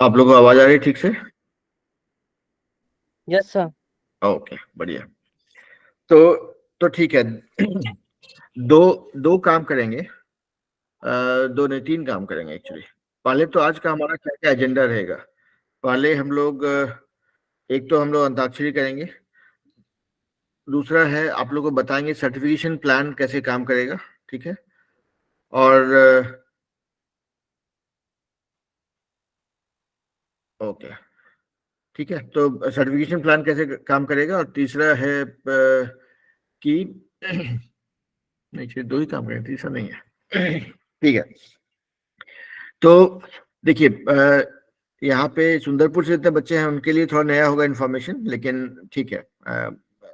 आप लोगों को आवाज आ रही है ठीक से? Yes sir. ओके, बढ़िया। तो तो ठीक है। दो दो काम करेंगे। दो नहीं, तीन काम करेंगे एक्चुअली। पहले तो आज का हमारा क्या क्या एजेंडा रहेगा। पहले हम लोग एक तो हम लोग अंताक्षरी करेंगे। दूसरा है आप लोगों को बताएंगे सर्टिफिकेशन प्लान कैसे काम करेगा। ठीक है। और ओके, ठीक है। तो सर्टिफिकेशन प्लान कैसे काम करेगा, और तीसरा है कि नहीं, सिर्फ दो ही काम करेंगे, तीसरा नहीं है। ठीक है। तो देखिए, यहाँ पे सुंदरपुर से जितने बच्चे हैं उनके लिए थोड़ा नया होगा इन्फॉर्मेशन, लेकिन ठीक है।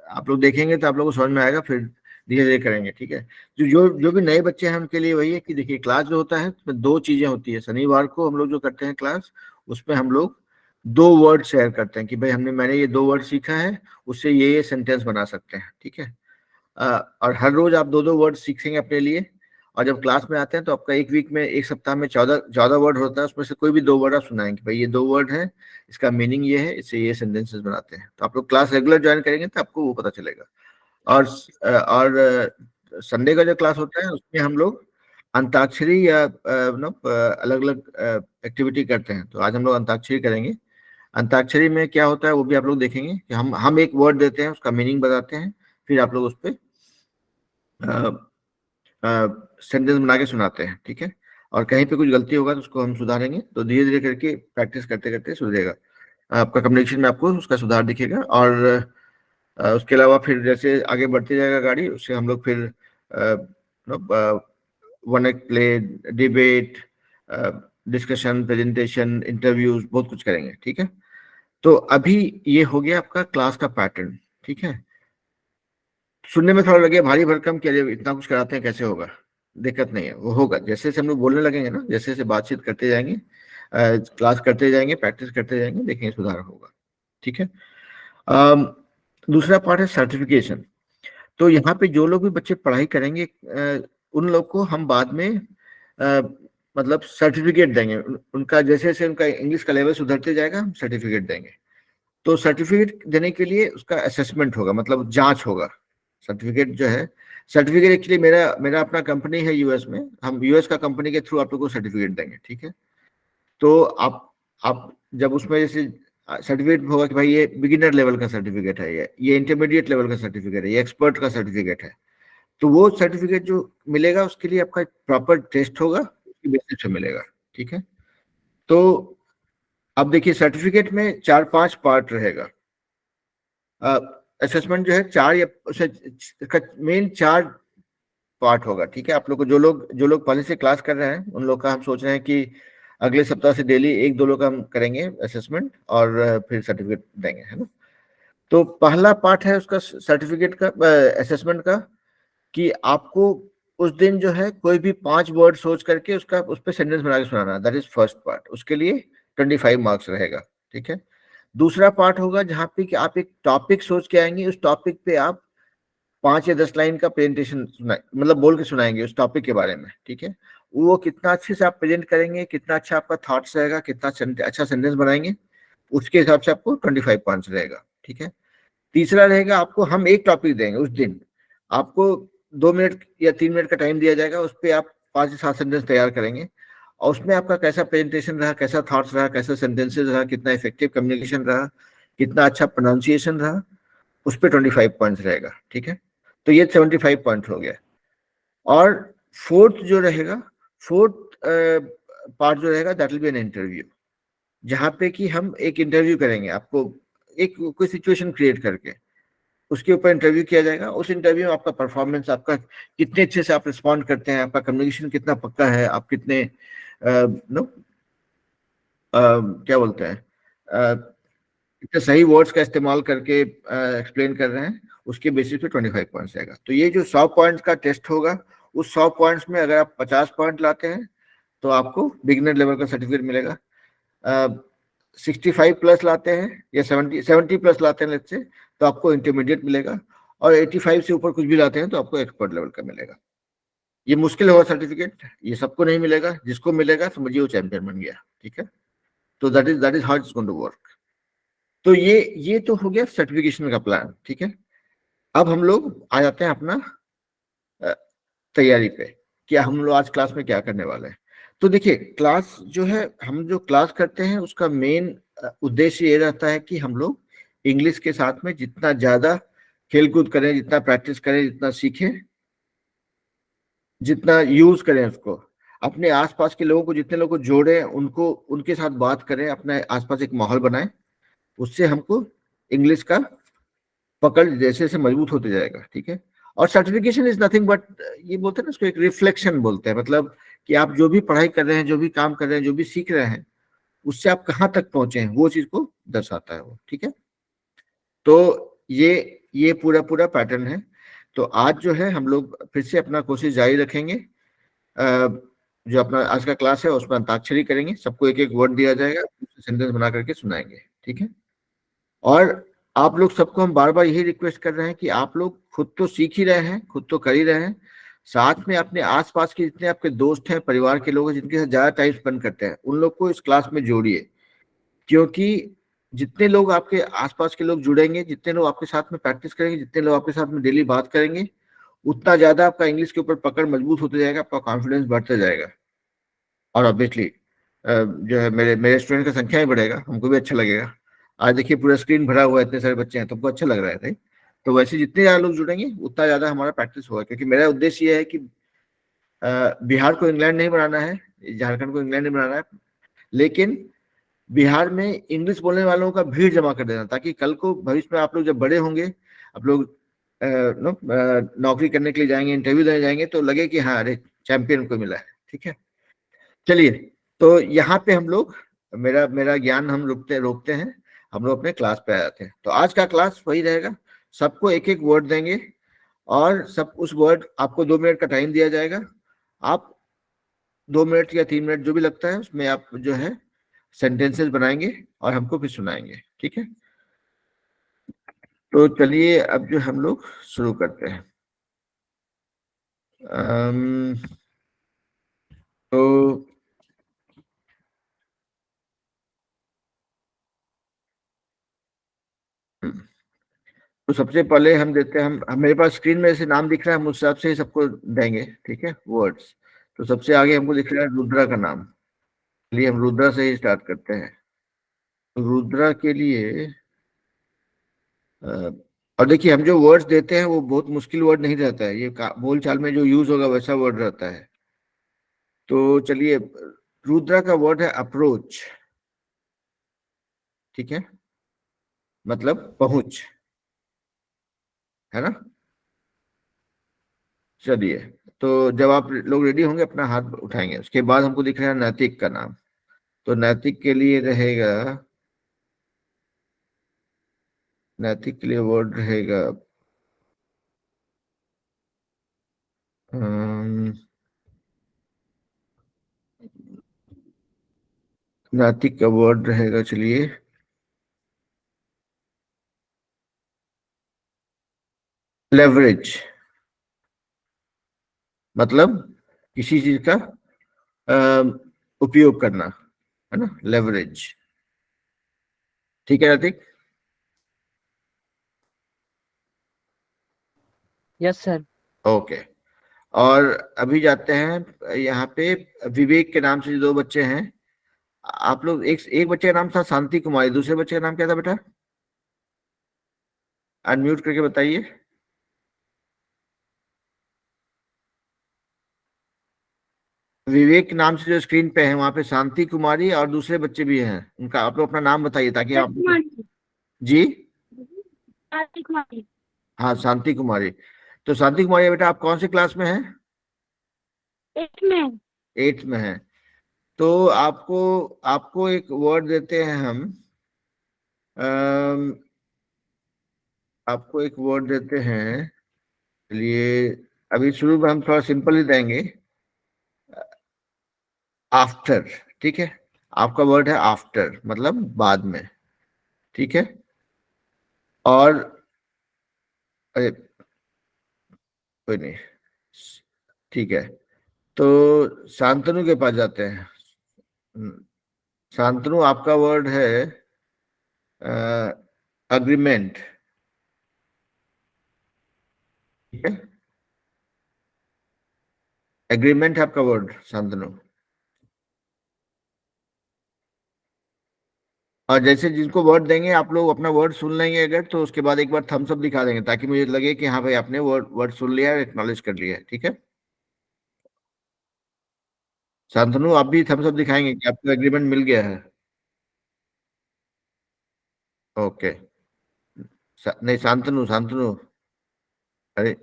आप लोग देखेंगे तो आप लोगों को समझ में आएगा, फिर धीरे धीरे करेंगे। ठीक है। जो जो जो भी नए बच्चे हैं उनके लिए वही है कि देखिए, क्लास जो होता है उसमें दो चीजें होती है। शनिवार को हम लोग जो करते हैं क्लास, उसमें हम लोग दो वर्ड शेयर करते हैं कि भाई मैंने ये दो वर्ड सीखा है, उससे ये सेंटेंस बना सकते हैं। ठीक है। और हर रोज आप दो दो वर्ड सीखेंगे अपने लिए। और जब क्लास में आते हैं तो आपका एक वीक में, एक सप्ताह में 14 वर्ड होता है, उसमें से कोई भी दो वर्ड आप सुनाएंगे, भाई ये दो वर्ड है, इसका मीनिंग ये है, इससे ये सेंटेंसेस बनाते हैं। तो आप लोग क्लास रेगुलर ज्वाइन करेंगे तो आपको वो पता चलेगा। और संडे का जो क्लास होता है उसमें हम लोग अंताक्षरी या अलग अलग एक्टिविटी करते हैं। तो आज हम लोग अंताक्षरी करेंगे। अंताक्षरी में क्या होता है वो भी आप लोग देखेंगे कि हम एक वर्ड देते हैं, उसका मीनिंग बताते हैं, फिर आप लोग उस पर सेंटेंस बना के सुनाते हैं। ठीक है। और कहीं पे कुछ गलती होगा तो उसको हम सुधारेंगे। तो धीरे धीरे करके प्रैक्टिस करते करते सुधरेगा आपका कम्युनिकेशन में, आपको उसका सुधार दिखेगा। और उसके अलावा फिर जैसे आगे बढ़ते जाएगा गाड़ी, उससे हम लोग फिर one act play, debate, discussion, presentation, interviews, बहुत कुछ करेंगे। ठीक है। तो अभी ये हो गया आपका क्लास का पैटर्न। ठीक है। सुनने में थोड़ा लगे भारी भरकम कि अरे इतना कुछ कराते हैं, कैसे होगा। दिक्कत नहीं है, वो होगा। जैसे जैसे हम लोग बोलने लगेंगे ना, जैसे जैसे बातचीत करते जाएंगे, क्लास करते जाएंगे, प्रैक्टिस करते जाएंगे, देखेंगे सुधार होगा। ठीक है। अम, दूसरा पार्ट है सर्टिफिकेशन। तो यहाँ पे जो लोग भी बच्चे पढ़ाई करेंगे, उन लोग को हम बाद में मतलब सर्टिफिकेट देंगे। उनका जैसे जैसे उनका इंग्लिश का लेवल सुधरते जाएगा, हम सर्टिफिकेट देंगे। तो सर्टिफिकेट देने के लिए उसका असेसमेंट होगा, मतलब जांच होगा। सर्टिफिकेट जो है, सर्टिफिकेट एक्चुअली मेरा मेरा अपना कंपनी है यूएस में, हम यूएस का कंपनी के थ्रू आप लोग को सर्टिफिकेट देंगे। ठीक है। तो आप जब उसमें जैसे सर्टिफिकेट होगा कि भाई ये बिगिनर लेवल का सर्टिफिकेट है, ये इंटरमीडिएट लेवल का सर्टिफिकेट है, ये एक्सपर्ट का सर्टिफिकेट है। तो वो सर्टिफिकेट जो मिलेगा उसके लिए आपका प्रॉपर टेस्ट होगा, उसकी बेसिस पे मिलेगा। ठीक है। तो अब देखिए, सर्टिफिकेट में चार पांच पार्ट रहेगा। असेसमेंट जो है चार या मेन चार पार्ट होगा। ठीक है। आप लोग को जो लोग पहले से क्लास कर रहे हैं उन लोग का हम सोच रहे हैं कि अगले सप्ताह से डेली एक दो लोग का हम करेंगे असेसमेंट, और फिर सर्टिफिकेट देंगे, है ना। तो पहला पार्ट है उसका सर्टिफिकेट का, असेसमेंट का, कि आपको उस दिन जो है कोई भी पांच वर्ड सोच करके उसका उस पर सेंटेंस बना के सुनाना, दैट इज फर्स्ट पार्ट। उसके लिए 25 मार्क्स रहेगा। ठीक है। दूसरा पार्ट होगा जहाँ पे कि आप एक टॉपिक सोच के आएंगे, उस टॉपिक पे आप 5 या 10 लाइन का प्रेजेंटेशन मतलब बोल के सुनाएंगे उस टॉपिक के बारे में। ठीक है। वो कितना अच्छे से आप प्रेजेंट करेंगे, कितना अच्छा आपका थॉट्स रहेगा, कितना अच्छा सेंटेंस बनाएंगे, उसके हिसाब से आपको 25 पॉइंट्स रहेगा। ठीक है। तीसरा रहेगा, आपको हम एक टॉपिक देंगे उस दिन, आपको 2 मिनट या 3 मिनट का टाइम दिया जाएगा, उस पर आप 5 से 7 सेंटेंस तैयार करेंगे। और उसमें आपका कैसा प्रेजेंटेशन रहा, कैसा थॉट्स रहा, कैसा सेंटेंसेस रहा, कितना इफेक्टिव कम्युनिकेशन रहा, कितना अच्छा प्रोनाउंसिएशन रहा, उस पर 25 पॉइंट्स रहेगा। ठीक है। तो ये 75 पॉइंट हो गया। और फोर्थ जो रहेगा, फोर्थ पार्ट जो रहेगा, that will be an interview, जहाँ पे कि हम एक इंटरव्यू करेंगे आपको, एक कोई सिचुएशन क्रिएट करके उसके ऊपर इंटरव्यू किया जाएगा। उस इंटरव्यू में आपका परफॉर्मेंस, आपका कितने अच्छे से आप रिस्पॉन्ड करते हैं, आपका कम्युनिकेशन कितना पक्का है, आप कितने नो क्या बोलते हैं, इतने सही वर्ड्स का इस्तेमाल करके एक्सप्लेन कर रहे हैं, उसके बेसिस पे 25 पॉइंट्स आएगा। तो ये जो 100 पॉइंट्स का टेस्ट होगा, उस 100 पॉइंट्स में अगर आप 50 पॉइंट लाते हैं तो आपको बिगिनर लेवल का सर्टिफिकेट मिलेगा। 65 प्लस लाते हैं या 70 प्लस लाते हैं लेट्स से, तो आपको इंटरमीडिएट मिलेगा। और 85 से ऊपर कुछ भी लाते हैं तो आपको एक्सपर्ट लेवल का मिलेगा। ये मुश्किल होगा सर्टिफिकेट, ये सबको नहीं मिलेगा, जिसको मिलेगा समझिए वो चैंपियन बन गया। ठीक है। तो that is how it's going to work. तो ये तो हो गया सर्टिफिकेशन का प्लान, ठीक है। अब हम लोग आ जाते हैं अपना अ, तैयारी पे, कि हम लोग आज क्लास में क्या करने वाले हैं। तो देखिए, क्लास जो है, हम जो क्लास करते हैं उसका मेन उद्देश्य ये रहता है कि हम लोग इंग्लिश के साथ में जितना ज्यादा खेलकूद करें, जितना प्रैक्टिस करें, जितना सीखें, जितना यूज करें उसको, अपने आसपास के लोगों को, जितने लोगों को जोड़ें, उनको, उनके साथ बात करें, अपने आसपास एक माहौल बनाएं। उससे हमको इंग्लिश का पकड़ जैसे जैसे मजबूत होते जाएगा, ठीक है। और सर्टिफिकेशन इज नथिंग बट, ये बोलते हैं ना उसको, एक रिफ्लेक्शन बोलते हैं, मतलब कि आप जो भी पढ़ाई कर रहे हैं, जो भी काम कर रहे हैं, जो भी सीख रहे हैं, उससे आप कहाँ तक पहुंचे हैं, वो चीज को दर्शाता है वो, ठीक है। तो ये पूरा पूरा पैटर्न है। तो आज जो है हम लोग फिर से अपना कोशिश जारी रखेंगे। जो अपना आज का क्लास है उसमें अंताक्षरी करेंगे, सबको एक एक वर्ड दिया जाएगा, सेंटेंस बना करके सुनाएंगे, ठीक है। और आप लोग सबको हम बार बार यही रिक्वेस्ट कर रहे हैं कि आप लोग खुद तो सीख ही रहे हैं, खुद तो कर ही रहे हैं, साथ में अपने आसपास के जितने आपके दोस्त हैं, परिवार के लोग हैं, जिनके साथ ज्यादा टाइम स्पेंड करते हैं, उन लोग को इस क्लास में जोड़िए। क्योंकि जितने लोग आपके आसपास के लोग जुड़ेंगे, जितने लोग आपके साथ में प्रैक्टिस करेंगे, जितने लोग आपके साथ में डेली बात करेंगे, उतना ज्यादा आपका इंग्लिश के ऊपर पकड़ मजबूत होते जाएगा, आपका कॉन्फिडेंस बढ़ता जाएगा। और ऑब्वियसली जो है मेरे मेरे स्टूडेंट का संख्या ही बढ़ेगा, हमको भी अच्छा लगेगा। आज देखिए पूरा स्क्रीन भरा हुआ है, इतने सारे बच्चे हैं, तुमको अच्छा लग रहा है नहीं? तो वैसे जितने ज्यादा लोग जुड़ेंगे उतना ज्यादा हमारा प्रैक्टिस होगा, क्योंकि मेरा उद्देश्य ये है कि बिहार को इंग्लैंड नहीं बनाना है, झारखंड को इंग्लैंड नहीं बनाना है, लेकिन बिहार में इंग्लिश बोलने वालों का भीड़ जमा कर देना, ताकि कल को भविष्य में आप लोग जब बड़े होंगे, आप लोग नौकरी करने के लिए जाएंगे, इंटरव्यू देने जाएंगे, तो लगे कि हाँ, अरे चैंपियन को मिला है, ठीक है। चलिए, तो यहाँ पे हम लोग, मेरा मेरा ज्ञान हम रोकते रोकते हैं, हम लोग अपने क्लास पे आ जाते हैं। तो आज का क्लास वही रहेगा, सबको एक एक वर्ड देंगे, और सब उस वर्ड, आपको 2 मिनट का टाइम दिया जाएगा। आप 2 मिनट या 3 मिनट जो भी लगता है उसमें आप जो है सेंटेंसेस बनाएंगे और हमको फिर सुनाएंगे, ठीक है। तो चलिए अब जो हम लोग शुरू करते हैं। अम, तो तो सबसे पहले हम देते हैं, मेरे पास स्क्रीन में ऐसे नाम दिख रहा है, हम उस हिसाब से ही सबको देंगे, ठीक है, वर्ड्स। तो सबसे आगे हमको दिख रहा है रुद्रा का नाम। चलिए हम रुद्रा से ही स्टार्ट करते हैं। तो रुद्रा के लिए अ, और देखिए, हम जो वर्ड्स देते हैं वो बहुत मुश्किल वर्ड नहीं रहता है, ये बोल चाल में जो यूज होगा वैसा वर्ड रहता है। तो चलिए, रुद्रा का वर्ड है अप्रोच, ठीक है, मतलब पहुंच, है ना। चलिए, तो जब आप लोग रेडी होंगे अपना हाथ उठाएंगे, उसके बाद हमको दिख रहा है नैतिक का नाम। तो नैतिक के लिए रहेगा, नैतिक के लिए वर्ड रहेगा अम, नैतिक का वर्ड रहेगा, चलिए, लेवरेज, मतलब किसी चीज का अम, उपयोग करना, है ना, लेवरेज। ठीक है नैतिक। Yes sir. ओके। और अभी जाते हैं यहाँ पे, विवेक के नाम से जो 2 बच्चे हैं, आप लोग, एक एक बच्चे का नाम था शांति कुमारी, दूसरे बच्चे का नाम क्या था बेटा? अनम्यूट करके बताइए। विवेक नाम से जो स्क्रीन पे है वहां पे शांति कुमारी और दूसरे बच्चे भी हैं, उनका आप लोग अपना नाम बताइए, ताकि आप। कुमारी। जी। आरती कुमारी। हाँ, शांति कुमारी। तो शांति कुमारी बेटा, आप कौन से क्लास में हैं? एक में। 8th में हैं। तो आपको आपको एक वर्ड देते हैं हम, अम, आपको एक वर्ड देते हैं। चलिए, अभी शुरू में हम थोड़ा सिंपल ही देंगे, आफ्टर, ठीक है। आपका वर्ड है आफ्टर, मतलब बाद में, ठीक है। और अरे, कोई नहीं, ठीक है। तो शांतनु के पास जाते हैं। शांतनु आपका वर्ड है अग्रीमेंट, ठीक है। एग्रीमेंट है आपका वर्ड शांतनु। और जैसे जिनको वर्ड देंगे आप लोग अपना वर्ड सुन लेंगे अगर, तो उसके बाद एक बार थम्स अप दिखा देंगे ताकि मुझे लगे कि हाँ भाई आपने वर्ड वर्ड सुन लिया है, एक्नॉलेज कर लिया है, ठीक है। शांतनु आप भी थम्स अप दिखाएंगे कि आपको एग्रीमेंट मिल गया है। ओके। नहीं, शांतनु शांतनु, अरे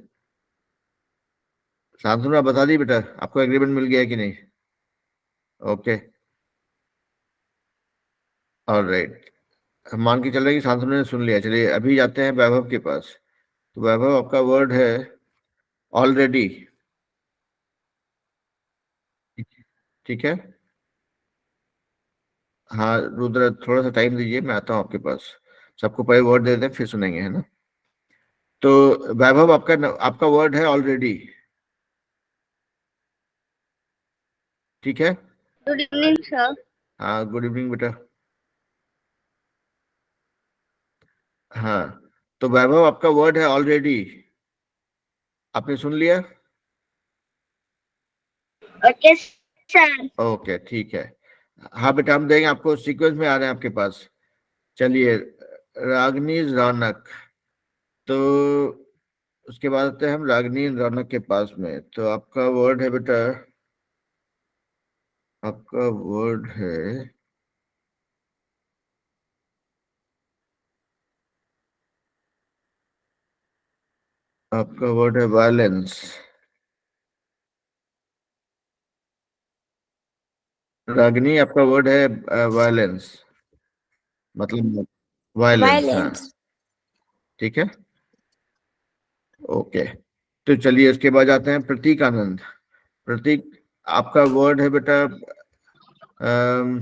शांतनु आप बता दी बेटा, आपको एग्रीमेंट मिल गया है कि नहीं। Okay, alright. हम मान के चल रहे हैं कि शांतनु ने सुन लिया। चलिए अभी जाते हैं वैभव के पास। तो वैभव आपका वर्ड है ऑलरेडी, ठीक है। हाँ रुद्र, थोड़ा सा टाइम दीजिए, मैं आता हूँ आपके पास। सबको पहले वर्ड दे दें फिर सुनेंगे, है ना। तो वैभव आपका वर्ड है ऑलरेडी, ठीक है। Good evening sir. हाँ गुड इवनिंग बेटा। हाँ, तो वैभव आपका वर्ड है ऑलरेडी, आपने सुन लिया। Okay sir. ओके ठीक है। हाँ बेटा, हम देंगे आपको, सीक्वेंस में आ रहे हैं आपके पास। चलिए, रागनी रौनक, तो उसके बाद आते हैं हम रागनी रौनक के पास में। तो आपका वर्ड है बेटा, आपका वर्ड है, आपका वर्ड है वायलेंस। रागनी आपका वर्ड है वायलेंस, मतलब वायलेंस, हाँ वायलेंस। ठीक है। ओके, तो चलिए इसके बाद आते हैं प्रतीक आनंद। प्रतीक आपका वर्ड है बेटा, अम,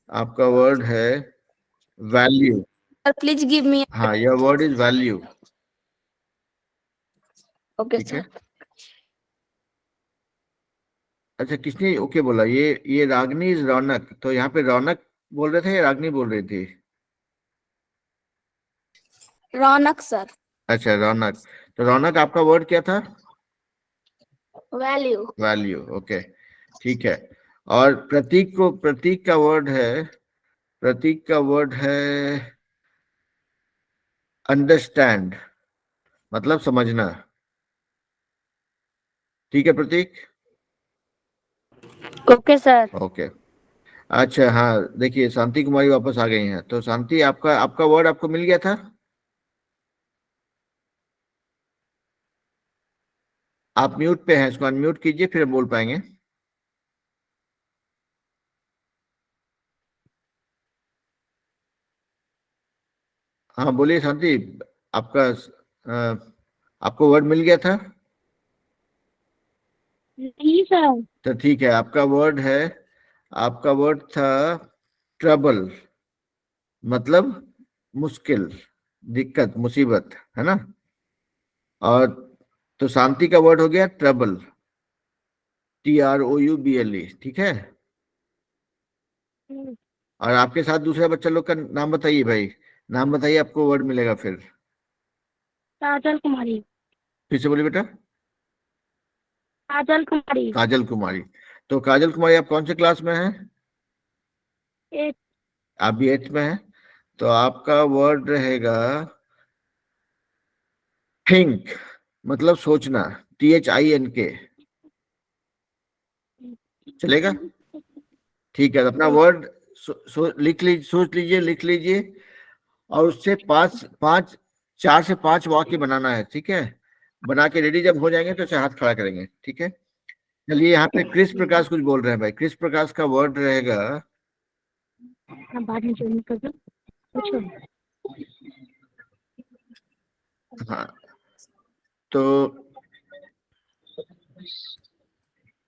आपका वर्ड है वैल्यू। Please give me. हाँ, your word is value, okay ठीक है। सर। अच्छा, किसने ओके बोला? ये रागनी इज रौनक, तो यहाँ पे रौनक बोल रहे थे या रागनी बोल रही थी? रौनक सर। अच्छा रौनक, तो रौनक आपका वर्ड क्या था? वैल्यू। वैल्यू, ओके ठीक है। और प्रतीक का वर्ड है, प्रतीक का वर्ड है अंडरस्टैंड, मतलब समझना, ठीक है प्रतीक। Okay sir. ओके। अच्छा हाँ, देखिए शांति कुमारी वापस आ गई हैं। तो शांति आपका आपका वर्ड आपको मिल गया था। आप म्यूट पे हैं, इसको अनम्यूट कीजिए फिर बोल पाएंगे। हाँ बोलिए शांति, आपका आपको वर्ड मिल गया था। नहीं सर। तो ठीक है, आपका वर्ड है, आपका वर्ड था ट्रबल, मतलब मुश्किल, दिक्कत, मुसीबत, है ना। और तो शांति का वर्ड हो गया ट्रबल, TROUBLE, ठीक है। और आपके साथ दूसरा बच्चा लोग का नाम बताइए भाई, नाम बताइए, आपको वर्ड मिलेगा फिर। काजल कुमारी। फिर से बोलिए बेटा। काजल कुमारी। काजल कुमारी। तो काजल कुमारी आप कौन से क्लास में हैं? एक। आप भी 8th में हैं। तो आपका वर्ड रहेगा थिंक, मतलब सोचना, THINK, चलेगा। ठीक है, तो अपना वर्ड लिख लीजिए, सोच लीजिए, लिख लीजिए। और उससे पांच पांच 4 से 5 वाक्य बनाना है, ठीक है। बना के रेडी जब हो जाएंगे तो हाथ खड़ा करेंगे, ठीक है। चलिए, यहाँ पे क्रिस प्रकाश कुछ बोल रहे हैं भाई। क्रिस प्रकाश का वर्ड रहेगा, हम बाद में ज्वाइन कर दो। पूछो। हाँ तो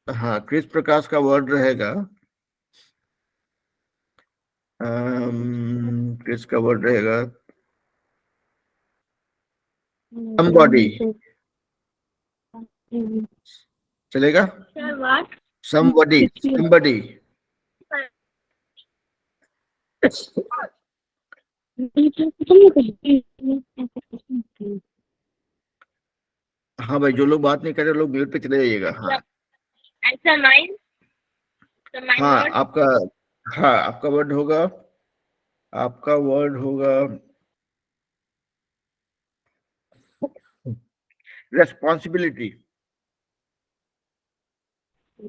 हाँ, क्रिस प्रकाश का वर्ड रहेगा, क्रिस का वर्ड रहेगा somebody, चलेगा। Sir what? somebody, somebody, हाँ भाई, जो लोग बात नहीं कर रहे लोग म्यूट पे चले जाइएगा। हाँ आंसर माइन, माइन हाँ वर्ड। आपका, हाँ आपका वर्ड होगा, आपका वर्ड होगा रेस्पॉन्सिबिलिटी।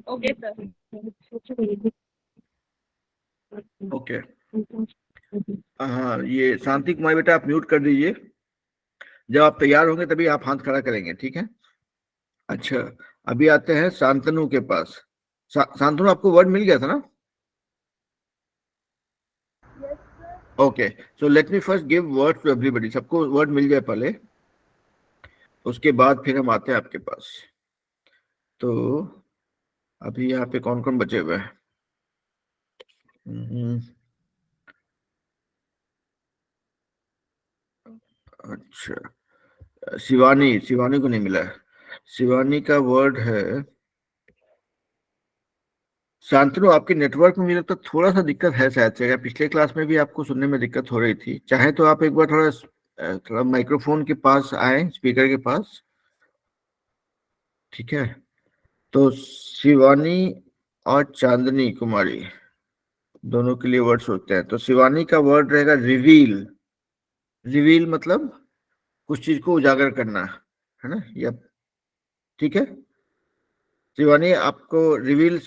Okay sir. ओके। हाँ ये शांति कुमार बेटा आप म्यूट कर दीजिए, जब आप तैयार होंगे तभी आप हाथ खड़ा करेंगे, ठीक है। अच्छा, अभी आते हैं शांतनु के पास। शांतनु आपको वर्ड मिल गया था ना? Okay, so let me first give word to everybody. सबको वर्ड मिल जाए पहले, उसके बाद फिर हम आते हैं आपके पास। तो अभी यहाँ पे कौन कौन बचे हुए हैं? हम्म, अच्छा, शिवानी, शिवानी को नहीं मिला है। शिवानी का वर्ड है, शांतनु आपके नेटवर्क में मुझे लगता है थोड़ा सा दिक्कत है शायद से। अगर पिछले क्लास में भी आपको सुनने में दिक्कत हो रही थी, चाहे तो आप एक बार थोड़ा थोड़ा माइक्रोफोन के पास आए, स्पीकर के पास, ठीक है। तो शिवानी और चांदनी कुमारी दोनों के लिए वर्ड सोचते हैं। तो शिवानी का वर्ड रहेगा रिवील। रिवील मतलब कुछ चीज को उजागर करना, है ना? या ठीक है, शिवानी आपको रिवील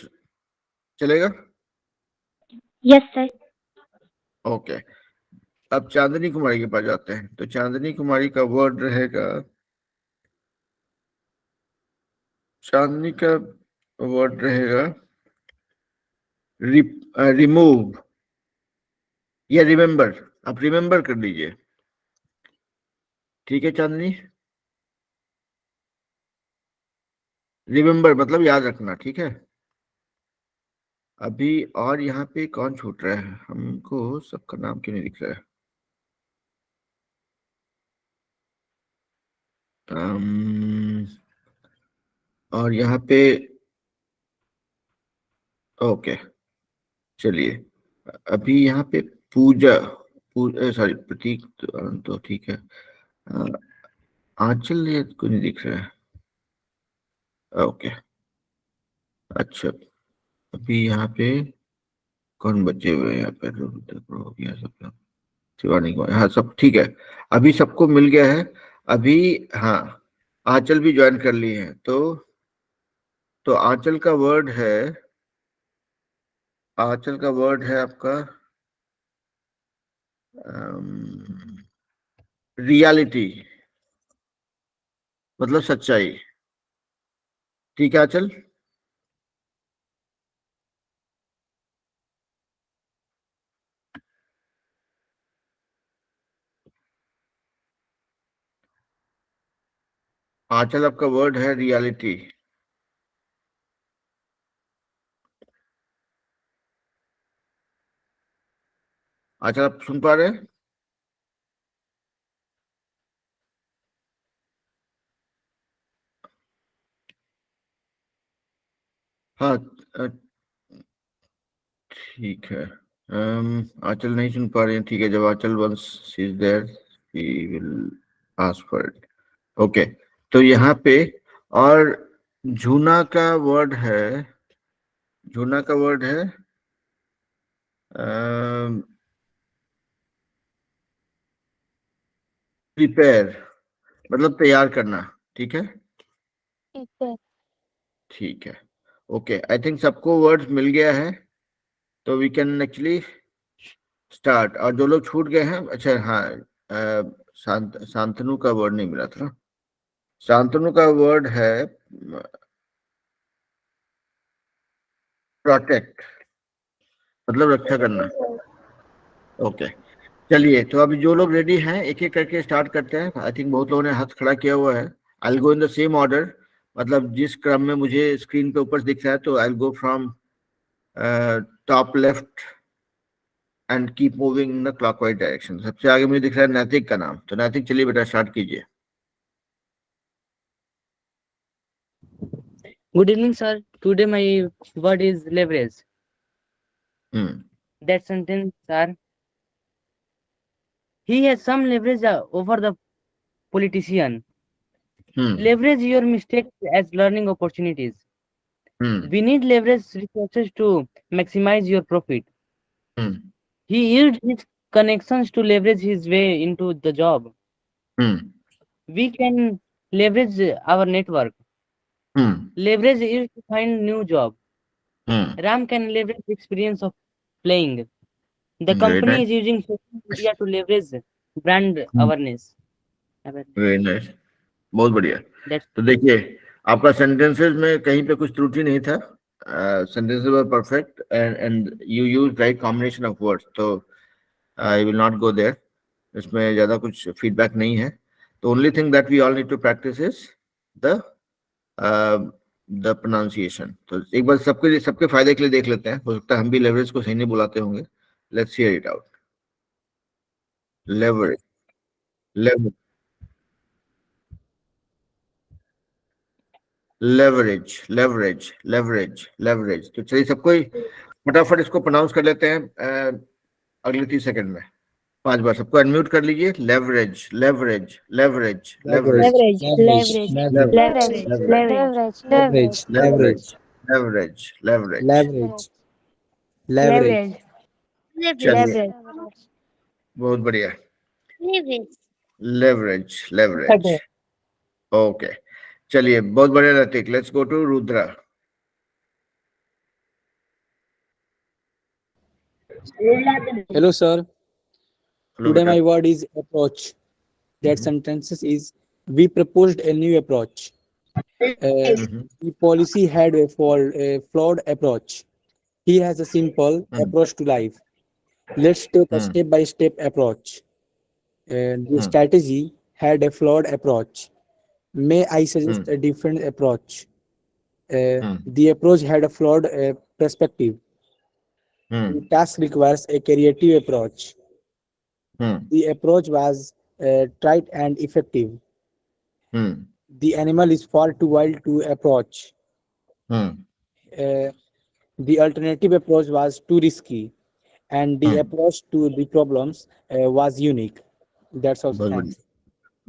चलेगा? Yes sir. ओके, अब चांदनी कुमारी के पास जाते हैं। तो चांदनी कुमारी का वर्ड रहेगा, चांदनी का वर्ड रहेगा रिमूव या रिमेम्बर। आप रिमेम्बर कर लीजिए, ठीक है चांदनी। रिमेम्बर मतलब याद रखना, ठीक है। अभी और यहाँ पे कौन छूट रहा है? हमको सबका नाम क्यों नहीं दिख रहा है? और यहाँ पे ओके, चलिए। अभी यहाँ पे पूजा, सॉरी प्रतीक तो ठीक है। अ, आंचल ये को नहीं दिख रहा है। ओके, अच्छा। अभी यहाँ पे कौन बचे हुए हैं? यहाँ पे हो गया सब, शिवानी कुमार, हाँ सब ठीक है। अभी सबको मिल गया है। अभी हाँ, आंचल भी ज्वाइन कर लिए हैं। तो आंचल का वर्ड है, आंचल का वर्ड है आपका रियलिटी, मतलब सच्चाई, ठीक है आंचल। आंचल आपका वर्ड है रियलिटी। आंचल आप सुन पा रहे हैं? हाँ ठीक है। आंचल नहीं सुन पा रहे हैं, ठीक है। जब Aanchal once is there we will ask for it. Okay, तो यहाँ पे और झूना का वर्ड है, झूना का वर्ड है प्रिपेयर, मतलब तैयार करना, ठीक है। ठीक है। ठीक है, ओके। आई थिंक सबको वर्ड्स मिल गया है, तो वी कैन एक्चुअली स्टार्ट। और जो लोग छूट गए हैं, अच्छा हाँ, शांतनु का वर्ड नहीं मिला था। शांतनु का वर्ड है प्रोटेक्ट, मतलब रक्षा करना। ओके, चलिए। तो अभी जो लोग रेडी हैं एक एक करके स्टार्ट करते हैं। आई थिंक बहुत लोगों ने हाथ खड़ा किया हुआ है। I will go in the same order, मतलब जिस क्रम में मुझे स्क्रीन पे ऊपर दिख रहा है। तो I will go from top left and keep moving in the clockwise direction. सबसे आगे मुझे दिख रहा है नैतिक का नाम। तो नैतिक चलिए बेटा स्टार्ट कीजिए। Good evening, sir. Today my word is leverage. Hmm, That sentence, sir, He has some leverage over the politician. Hmm Leverage your mistakes as learning opportunities. Hmm We need leverage resources to maximize your profit. Hmm He used his connections to leverage his way into the job. Hmm We can leverage our network. Hmm Leverage is to find new job. Hmm Ram can leverage the experience of playing. The very company nice, is using social media to leverage brand awareness. Very nice, बहुत बढ़िया। That's तो देखिए, आपका sentences में कहीं पे कुछ त्रुटि नहीं था, sentences were perfect and you use right combination of words, तो I will not go there, इसमें ज्यादा कुछ फीडबैक नहीं है। तो only thing that we all need to practice is the pronunciation. तो एक बार सबके फायदे के लिए देख लेते हैं, हो सकता है हम भी लेवरेज को सही नहीं बुलाते होंगे। Let's hear it out. Leverage, leverage, leverage, leverage, leverage, leverage. तो चलिए सबको ही फटाफट इसको प्रोनाउंस कर लेते हैं अगले 30 सेकंड में। 5 बार सबको अनम्यूट कर लीजिए। Leverage, leverage, leverage, leverage, leverage, leverage, leverage, leverage, leverage, leverage, leverage. leverage, चलिए, leverage, बहुत बढ़िया। leverage. Leverage, leverage, okay. चलिए, बहुत बढ़िया Hrithik. Let's go to Rudra. Hello, sir. Hello Today बेटा। my word is approach. That sentences is we proposed a new approach. The policy had a flawed approach. He has a simple approach to life. Let's take a step-by-step approach. The strategy had a flawed approach. May I suggest a different approach? The approach had a flawed perspective. The task requires a creative approach. The approach was trite and effective. The animal is far too wild to approach. The alternative approach was too risky, and the approach to the problems was unique. That's all. बहुत Thanks.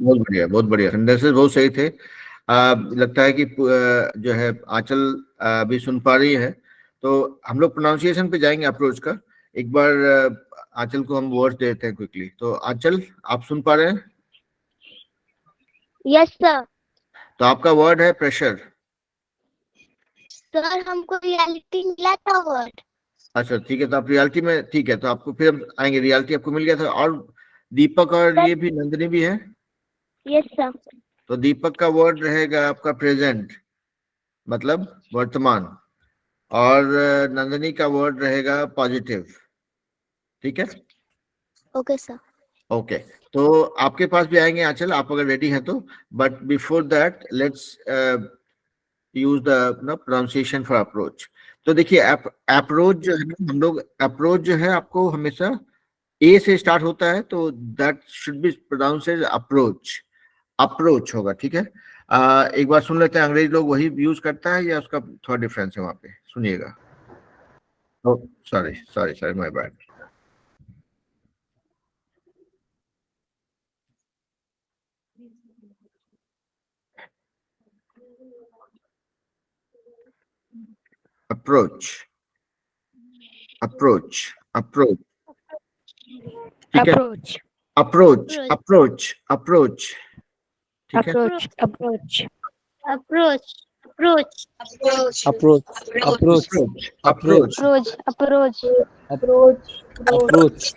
बढ़िया, बहुत बढ़िया, बहुत बढ़िया। Sentences बहुत सही थे। लगता है कि जो है आंचल भी सुन पा रही है, तो हम लोग प्रोनाउंसिएशन पे जाएंगे अप्रोच का। एक बार आंचल को हम वर्ड देते हैं क्विकली। तो आंचल, आप सुन पा रहे हैं? Yes sir. तो आपका वर्ड है प्रेशर। सर हमको रियलिटी मिला था वर्ड। अच्छा ठीक है, तो आप रियलिटी में, ठीक है, तो आपको फिर हम आएंगे। रियलिटी आपको मिल गया था, और दीपक और ये भी नंदिनी भी है। Yes sir. तो दीपक का वर्ड रहेगा आपका प्रेजेंट, मतलब वर्तमान, और नंदिनी का वर्ड रहेगा पॉजिटिव। ठीक है, ओके सर। ओके। तो आपके पास भी आएंगे आंचल, आप अगर रेडी हैं तो। But before that let's use the pronunciation for approach. तो देखिए, अप्रोच जो है ना, हम लोग अप्रोच जो है आपको हमेशा ए से स्टार्ट होता है, तो that should be pronounce as approach. Approach होगा, ठीक है। एक बार सुन लेते हैं, अंग्रेज लोग वही यूज करता है या उसका थोड़ा डिफरेंस है? वहां पे सुनिएगा। Sorry sorry sorry, my bad. Approach, approach, approach, ठीक है। अप्रोच, अप्रोच, अप्रोच, अप्रोच, ठीक है। Approach, approach, approach, approach, Approach. Approach. Approach, Approach. Approach, approach, Approach.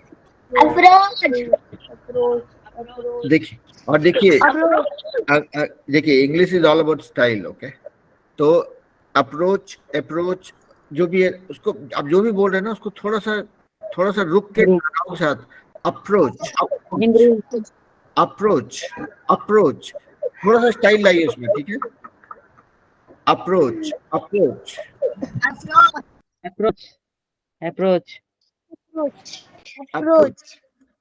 Approach, देखिए, और देखिए, देखिए English is all about style, okay. तो अप्रोच, अप्रोच जो भी है, उसको आप जो भी बोल रहे हैं ना, उसको थोड़ा सा रुक के के साथ अप्रोच, अप्रोच, अप्रोच, थोड़ा सा स्टाइल लाइए उसमें, ठीक है। Approach, approach, approach, approach, approach,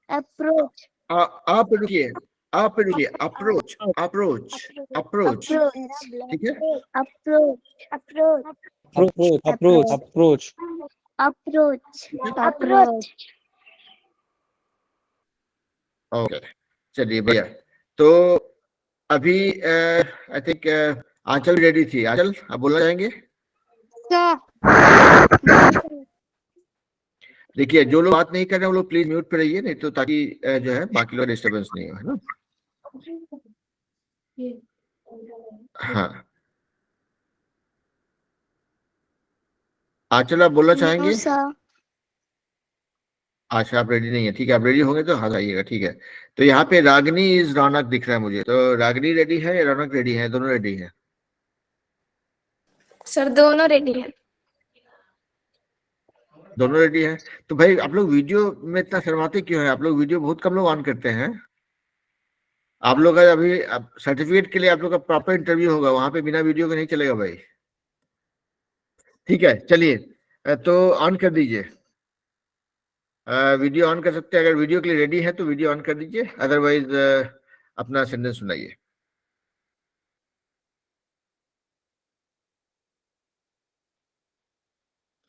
approach, आप रुकिए, आप रुकिए। अप्रोच, अप्रोच, अप्रोच, ठीक है। Approach, approach, Approach. Approach. Approach. Approach, approach, okay, चलिए भैया। तो अभी आई थिंक आंचल रेडी थी। आंचल, आप बोलना चाहेंगे? देखिए, जो लोग बात नहीं कर रहे हैं वो लोग प्लीज म्यूट पे रहिए, नहीं तो ताकि जो है बाकी लोग डिस्टर्बेंस नहीं हो, है ना। हाँ, आंचल आप बोलना चाहेंगे? अच्छा, आप रेडी नहीं है, ठीक है, आप रेडी होंगे तो हाँ आइएगा, ठीक है। तो यहाँ पे रागनी इज रौनक दिख रहा है मुझे, तो रागनी रेडी है या रौनक रेडी है? दोनों रेडी है? सर दोनों रेडी है। दोनों रेडी है। तो भाई आप लोग वीडियो में इतना शर्माते क्यों हैं? आप लोग वीडियो बहुत कम लोग ऑन करते हैं। आप लोग का अभी सर्टिफिकेट के लिए आप लोग का प्रॉपर इंटरव्यू होगा, वहां पे बिना वीडियो के नहीं चलेगा भाई। ठीक है, चलिए, तो ऑन कर दीजिए। वीडियो ऑन कर सकते हैं, अगर वीडियो के लिए रेडी है तो वीडियो ऑन कर दीजिए, अदरवाइज अपना सेंटेंस सुनाइए।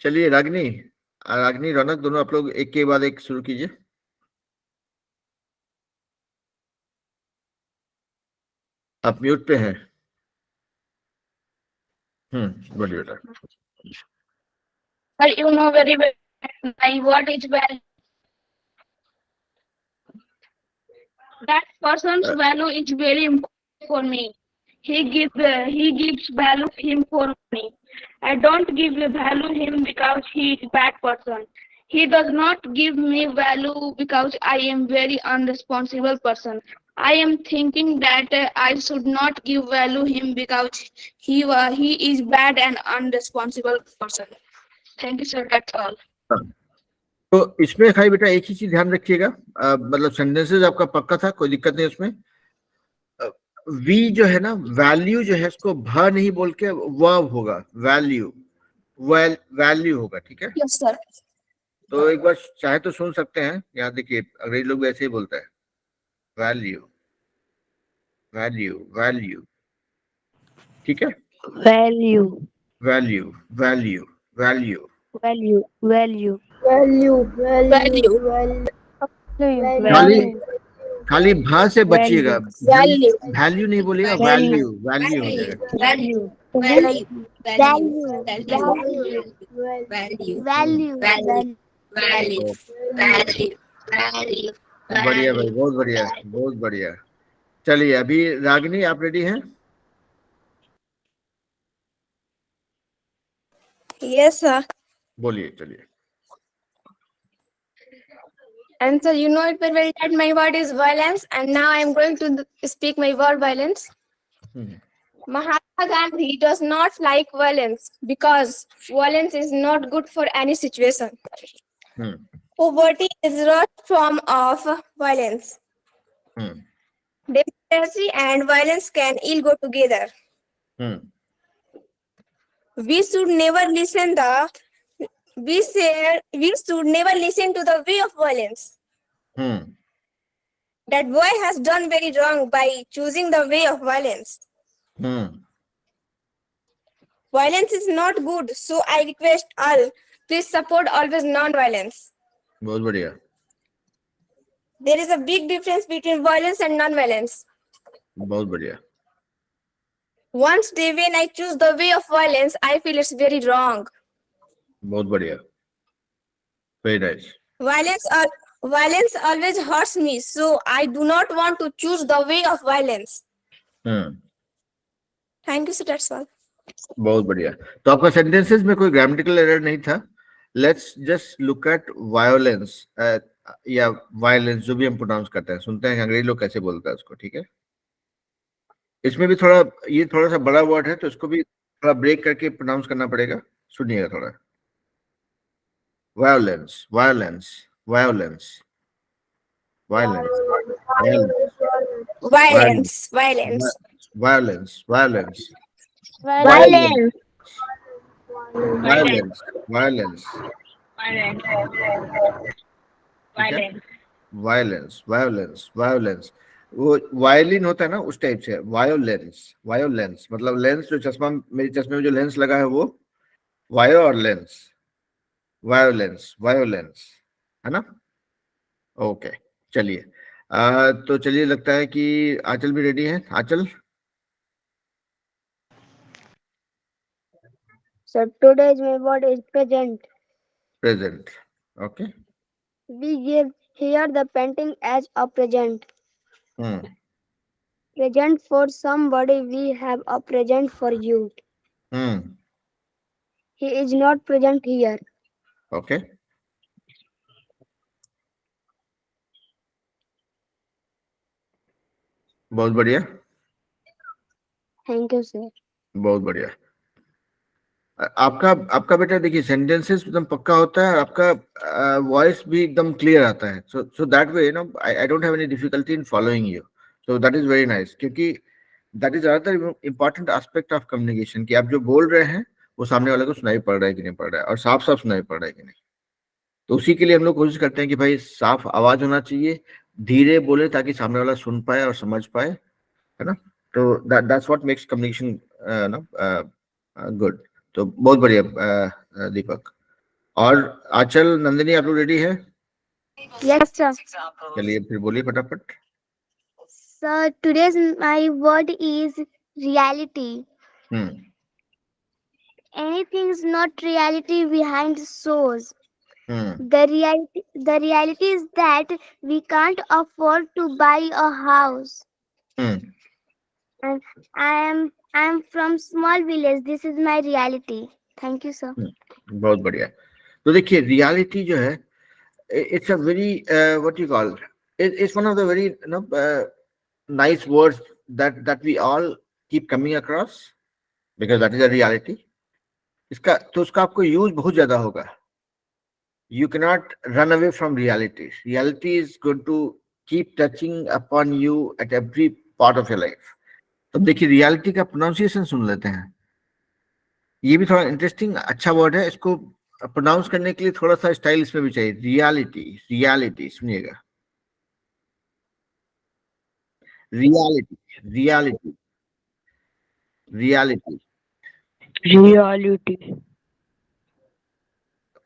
चलिए, रागनी रौनक दोनों आप लोग एक के बाद एक शुरू कीजिए। आप म्यूट पे हैं। बोलिए बेटा। But you know very well my what is value. That person's value is very important for me. He gives value him for me. I don't give value him because he is bad person. He does not give me value because I am very unresponsible person. I am thinking that I should not give value him because he is bad and unresponsible person. Thank you, sir. That's all. तो इसमें खाली बेटा एक ही चीज ध्यान रखिएगा, मतलब sentences आपका पक्का था, कोई दिक्कत नहीं उसमें। वी जो है ना, वैल्यू जो है उसको भ नहीं बोल के वर्ब होगा, वैल्यू, वैल्यू होगा, ठीक है। Yes, sir. तो एक बार चाहे तो सुन सकते हैं, यहाँ देखिए अंग्रेजी लोग भी ऐसे ही बोलता है, वैल्यू, वैल्यू, वैल्यू, ठीक है। Value, value, value, value, value, value, खाली खाली भा से बचिएगा, Value. वैल्यू नहीं बोलिएगा, वैल्यू, वैल्यू हो जाएगा। value, बढ़िया भाई, बहुत बढ़िया, बहुत बढ़िया। चलिए, अभी रागिनी आप रेडी हैं? Yes, sir. बोलिए, चलिए। And sir, you know it very well that my word is violence, and now I am going to speak my word violence. Hmm, Mahatma Gandhi does not like violence because violence is not good for any situation. Hmm, Poverty is the worst form of violence. Hmm, Democracy and violence can ill go together. Hmm, We should never listen to the way of violence. Hmm, That boy has done very wrong by choosing the way of violence. Hmm, Violence is not good, so I request all, please support always non-violence. बहुत बढ़िया। There is a big difference between violence and non-violence. बहुत बढ़िया। Once day when I choose the way of violence, I feel it's very wrong. बहुत बढ़िया, very nice. Violence always hurts me, so I do not want to choose the way of violence. Thank you, sir. That's all. बहुत बढ़िया। तो आपका sentences में कोई grammatical error नहीं था। Let's just look at violence या वायलेंस, जो भी हम प्रोनाउंस करते हैं, सुनते हैं अंग्रेजी लोग कैसे बोलते हैं उसको, ठीक है। इसमें भी ये थोड़ा सा बड़ा वर्ड है, तो इसको भी थोड़ा ब्रेक करके प्रोनाउंस करना पड़ेगा, सुनिएगा थोड़ा। Violence, violence, violence, violence, Violence, violence, violence, violence, violence, violence, violence, violence, violence, violence. वो वायलिन होता है ना, उस टाइप से वायोलेंस। वायोलेंस मतलब लेंस, जो चश्मा, मेरे चश्मे में जो लेंस लगा है वो वायो और लेंस, वायोलेंस, वायोलेंस, है ना। ओके, चलिए तो चलिए, लगता है कि आंचल भी रेडी है। आंचल, So today's word is present. Present. Okay. We give here the painting as a present. Hmm Present for somebody, we have a present for you. Hmm He is not present here. Okay. बहुत बढ़िया, Thank you, sir. बहुत बढ़िया। आपका आपका बेटा देखिए, sentences एकदम पक्का होता है, आपका वॉइस भी एकदम क्लियर आता है। So that way I don't have any difficulty in following you. So that is very nice, क्योंकि that is another important aspect of communication कि आप जो बोल रहे हैं वो सामने वाले को सुनाई पड़ रहा है कि नहीं पड़ रहा है, और साफ साफ सुनाई पड़ रहा है कि नहीं। तो उसी के लिए हम लोग कोशिश करते हैं कि भाई साफ आवाज होना चाहिए, धीरे बोले ताकि सामने वाला सुन पाए और समझ पाए, है ना। तो that's what makes communication good. तो बहुत बढ़िया दीपक। और आंचल, नंदिनी, आप लोग रेडी है? Yes, sir. चलिए फिर बोलिए फटाफट। So today's my word is reality. Hmm Anything is not reality behind shows. Hmm The reality is that we can't afford to buy a house. Hmm And I am from small village. This is my reality. Thank you, sir. बहुत बढ़िया। तो देखिए, reality जो है, it's a very what you call, it's one of the very nice words that we all keep coming across, because that is a reality. इसका तो उसका आपको यूज बहुत ज्यादा होगा। You cannot run away from reality. Reality is going to keep touching upon you at every part of your life. तो देखिए, reality का प्रोनाउंसिएशन सुन लेते हैं। ये भी थोड़ा इंटरेस्टिंग अच्छा वर्ड है, इसको प्रोनाउंस करने के लिए थोड़ा सा स्टाइल इसमें भी चाहिए। रियलिटी, रियलिटी, सुनिएगा। Reality, reality, reality. Reality.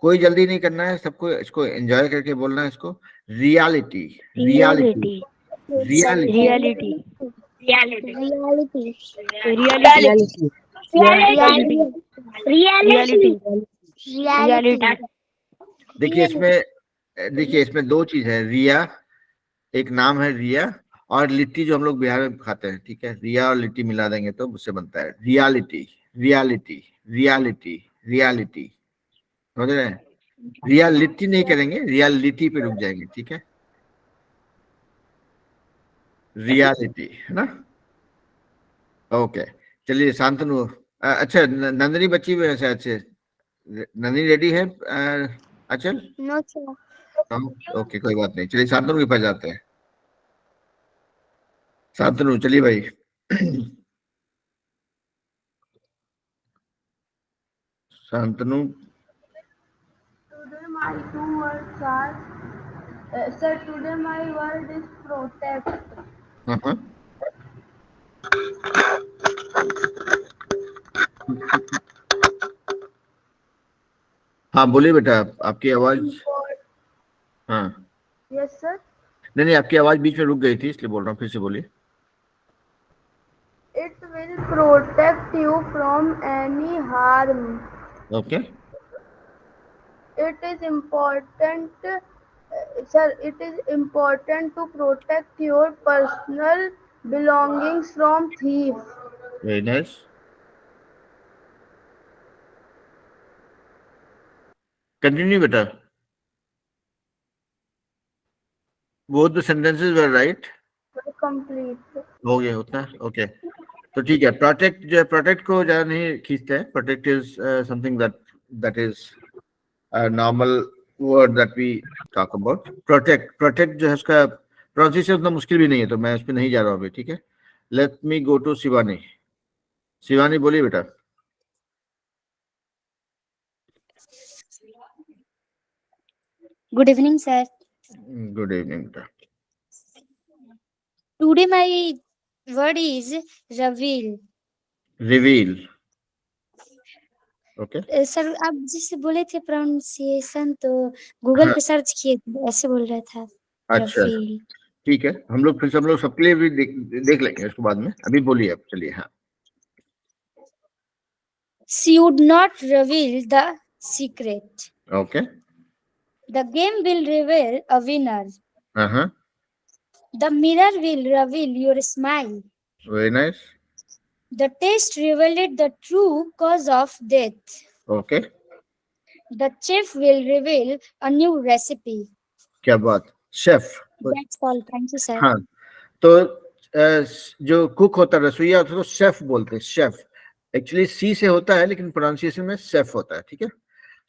कोई जल्दी नहीं करना है, सबको इसको एंजॉय करके बोलना है इसको। Reality, reality, reality. Reality. Reality. Reality. Reality. Reality. Reality. Reality. देखिए इसमें दो चीज है। रिया, एक नाम है रिया, और लिट्टी जो हम लोग बिहार में खाते हैं, ठीक है। रिया और लिट्टी मिला देंगे तो उससे बनता है रियलिटी, रियलिटी, रियलिटी, रियलिटी। समझ रहे हैं? रियलिटी नहीं करेंगे, रियलिटी पे रुक जाएंगे, ठीक है। रियलिटी, है ना। ओके, चलिए शांतनु। अच्छा, नंदिनी बच्ची भी है शायद से। नंदिनी रेडी है? अचल, No, sir. ओके, कोई बात नहीं। चलिए शांतनु के पास जाते हैं। शांतनु, चलिए भाई। Shantanu, Today my two words are, sir, today my word is protect. हाँ, हाँ बोलिए बेटा, आपकी आवाज। हाँ, Yes, sir. नहीं, आपकी आवाज बीच में रुक गई थी, इसलिए बोल रहा हूँ, फिर से बोलिए। It will protect you from any harm. Okay. It is important, sir, it is important to protect your personal belongings from thieves. Very nice. Continue बेटा। Both the sentences were right. Complete. हो गया उतना, okay. तो ठीक है, protect जो है, protect को ज्यादा नहीं खींचते हैं। Protect is something that is normal word that we talk about. Protect, protect जो है उसका प्रोनाउंसिएशन उतना मुश्किल भी नहीं है, तो मैं उस पर नहीं जा रहा हूँ अभी, ठीक है। Let me go to Shivani. Shivani बोलिए बेटा। Good evening, sir. Good evening बेटा। Today my word is reveal. Reveal, okay. Sir आप जिससे बोले थे प्रोनाउंसिएशन तो गूगल हाँ, पे सर्च किए थे, ऐसे बोल रहा था। अच्छा, reveal. ठीक है, हम लोग फिर से हम लोग सबके लिए भी देख लेंगे उसके बाद में। अभी बोलिए आप, चलिए। हाँ, She would not reveal the secret. Okay. The game will reveal a winner. हाँ, The mirror will reveal your smile. Very nice. The test revealed the true cause of death. Okay, The chef will reveal a new recipe. क्या बात, chef. That's all. Thank you, sir. हाँ, तो जो cook होता है, रसोईया होता है, तो शेफ बोलते हैं, शेफ। एक्चुअली सी से होता है, लेकिन प्रोनाउंसिएशन में शेफ होता है, ठीक है।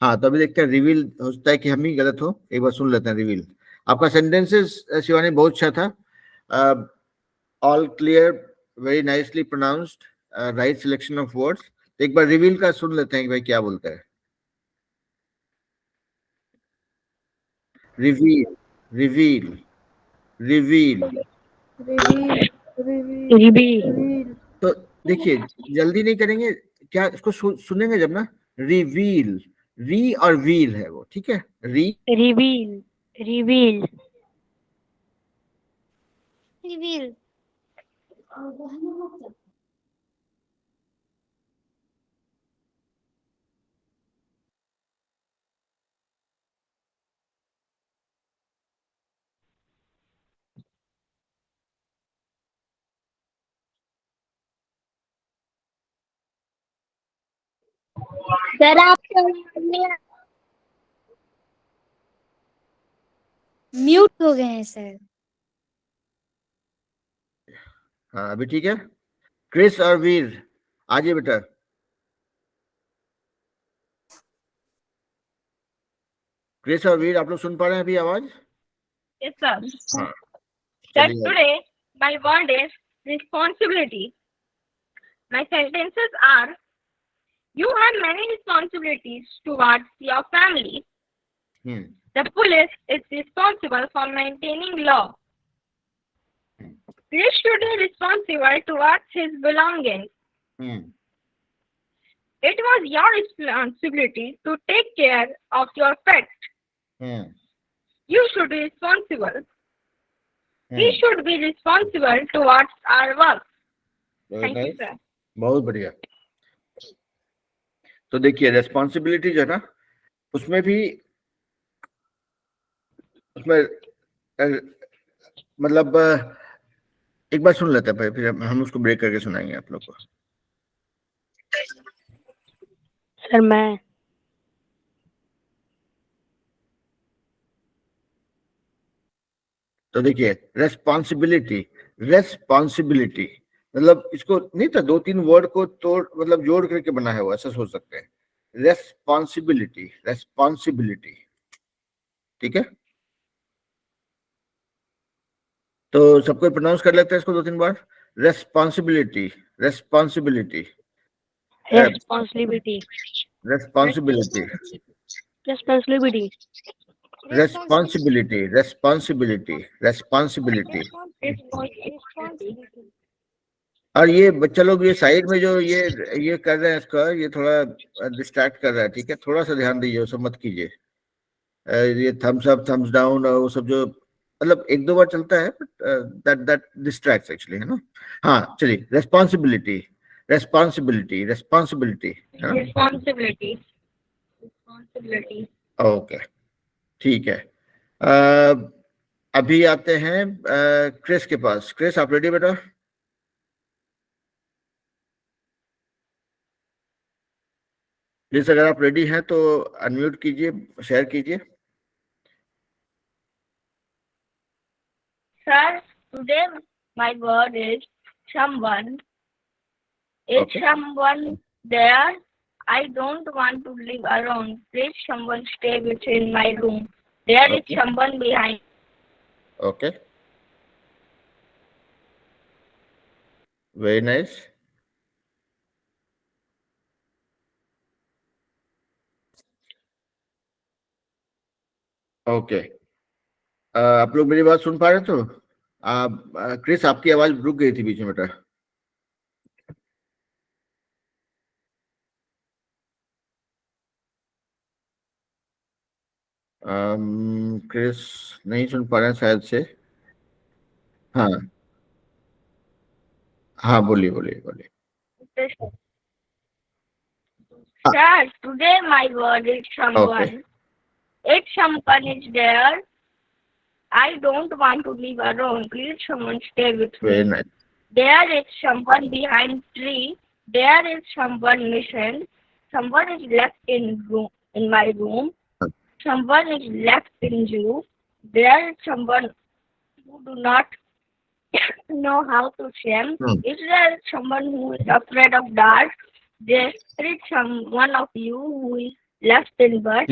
हाँ, तो अभी देखते हैं, रिवील होता है कि हम ही गलत हो, एक बार सुन लेते हैं रिवील। आपका सेंटेंसेस शिवानी बहुत अच्छा था, all clear, very nicely pronounced, right selection of words. एक बार रिवील का सुन लेते हैं कि भाई क्या बोलता है। Reveal, reveal, reveal. तो देखिए, जल्दी नहीं करेंगे क्या, इसको सुनेंगे जब ना, रिवील, री और व्हील है वो, ठीक है, री। Reveal. Reveal. सर आपको म्यूट हो गए हैं सर। हाँ, अभी ठीक है। क्रिस और वीर, आइए बेटा। क्रिस और वीर, आप लोग सुन पा रहे हैं अभी आवाज? Yes, sir. हाँ, That चलिए। today my word is responsibility. My sentences are: you have many responsibilities towards your family. Hmm, The police is responsible for maintaining law. Chris should be responsible towards his belongings. Hmm, It was your responsibility to take care of your pet. Hmm, You should be responsible. We hmm. should be responsible towards our work. Very Thank you, nice. sir. बहुत बढ़िया। तो देखिए, responsibility जो है ना, उसमें भी, उसमें मतलब एक बार सुन लेते हैं भाई, फिर हम उसको ब्रेक करके सुनाएंगे आप लोग को। सर मैं तो देखिए, रेस्पॉन्सिबिलिटी, रेस्पॉन्सिबिलिटी मतलब इसको नहीं था, दो तीन वर्ड को तोड़ मतलब जोड़ करके बना है वो, ऐसा सोच सकते हैं। रेस्पॉन्सिबिलिटी, रेस्पॉन्सिबिलिटी, ठीक है। तो सबको प्रोनाउंस कर लेते हैं इसको दो तीन बार। Responsibility, responsibility, responsibility responsibility, responsibility responsibility, responsibility, responsibility. और ये बच्चा लोग ये साइड में जो ये कर रहे हैं, इसका ये थोड़ा डिस्ट्रैक्ट कर रहा है, ठीक है, थोड़ा सा ध्यान दीजिए, सब मत कीजिए। ये थम्स अप, थम्स डाउन और वो सब जो मतलब एक दो बार चलता है, but that that distracts actually, है ना। हाँ, चलिए, रेस्पॉन्सिबिलिटी, रेस्पॉन्सिबिलिटी, रेस्पॉन्सिबिलिटी, है ना। Responsibility. Responsibility. ओके, ठीक है। अ, अभी आते हैं क्रिस के पास। क्रिस, आप रेडी बेटा? प्लीज, अगर आप रेडी हैं तो अनम्यूट कीजिए, शेयर कीजिए। Sir, today my word is someone. Is Okay. someone there? I don't want to live alone. Please someone stay within my room. There is Okay. someone behind. Okay, very nice. Okay, आप लोग मेरी बात सुन पा रहे हैं? तो आप Chris, आपकी आवाज रुक गई थी बीच में बेटा। क्रिस नहीं सुन पा रहे हैं शायद से। हाँ हाँ, बोलिए बोलिए बोलिए। Sir, today my word is okay, someone. If someone is there, I don't want to leave alone. Please someone stay with very me. Nice. There is someone behind tree. There is someone missing. Someone is left in my room. Someone is left in you. There is someone who do not know how to swim. Is there someone who is afraid of dark? There is someone of you who is left in bed.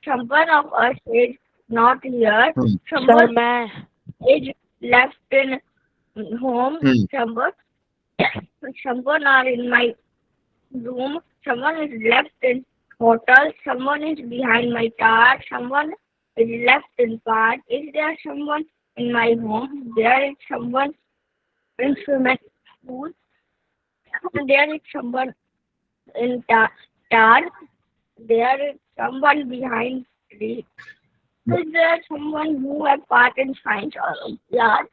Someone of us is not here. Sir, Someone मैं is left in home. Someone are in my room. Someone is left in hotel. Someone is behind my car. Someone is left in park. Is there someone in my home? There is someone in swimming pool. There is someone in tar. There is someone behind tree. Is there someone who has part in science or yard?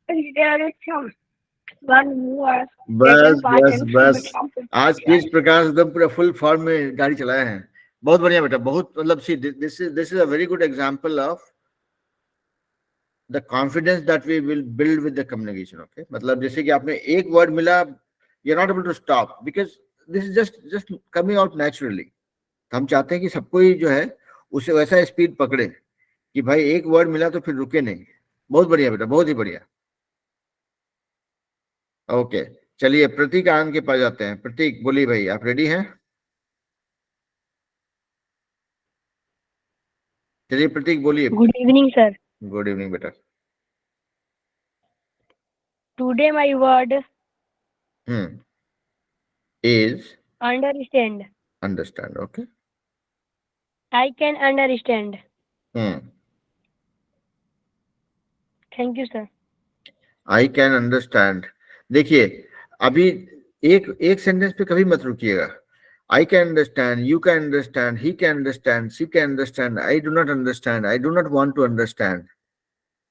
Is there someone who has taken बस part बस in बस, swimming आज क्रिश प्रकाश एकदम पूरा full form में गाड़ी चलाए हैं। बहुत बढ़िया बेटा, बहुत मतलब see this is a very good example of the confidence that we will build with the communication. Okay, मतलब जैसे कि आपने एक वर्ड मिला, you are not able to stop because this is just coming out naturally. हम चाहते हैं कि सबको ही जो है उसे वैसा स्पीड पकड़े कि भाई एक वर्ड मिला तो फिर रुके नहीं। बहुत बढ़िया बेटा, बहुत ही बढ़िया। ओके, चलिए प्रतीक आनंद के पास जाते हैं। प्रतीक बोलिए भाई, आप रेडी हैं? चलिए प्रतीक बोलिए। Good evening, sir. Good evening बेटा। Today my word is understand. Understand. Okay. I can understand. Thank you, sir. I can understand. देखिए अभी एक सेंटेंस पे कभी मत रुकिएगा। I can understand, you can understand, he can understand, she can understand, I do not understand, I do not want to understand.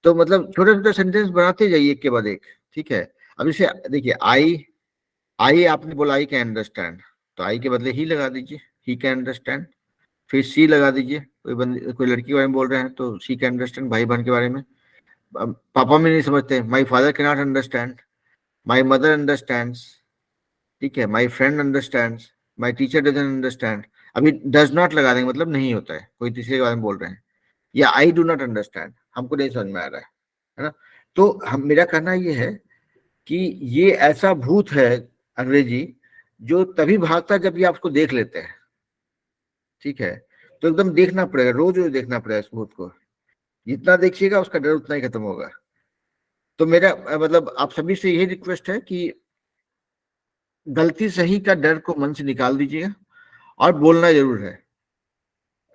तो मतलब छोटे छोटे सेंटेंस बनाते जाइए एक के बाद एक, ठीक है। अब इसे देखिए, आई आपने बोला आई कैन अंडरस्टैंड, तो आई के बदले ही लगा दीजिए, ही कैन अंडरस्टैंड। फिर सी लगा दीजिए, कोई लड़की के बारे में बोल रहे हैं तो शी कैन अंडरस्टैंड, भाई बहन के बारे में। पापा में नहीं समझते, my father can not understand, my mother understands, ठीक है, my friend understands, my teacher doesn't understand. अभी डज नॉट लगा देंगे मतलब नहीं होता है, कोई तीसरे के बारे में बोल रहे हैं। या आई डू नॉट अंडरस्टैंड, हमको नहीं समझ में आ रहा है ना। तो हम मेरा कहना ये है कि ये ऐसा भूत है अंग्रेजी जो तभी भागता है जब ये आपको देख लेते हैं, ठीक है। तो एकदम देखना पड़ेगा, रोज रोज देखना पड़ेगा इस भूत को। जितना देखिएगा उसका डर उतना ही खत्म होगा। तो मेरा मतलब आप सभी से यही रिक्वेस्ट है कि गलती सही का डर को मन से निकाल दीजिएगा और बोलना जरूर है,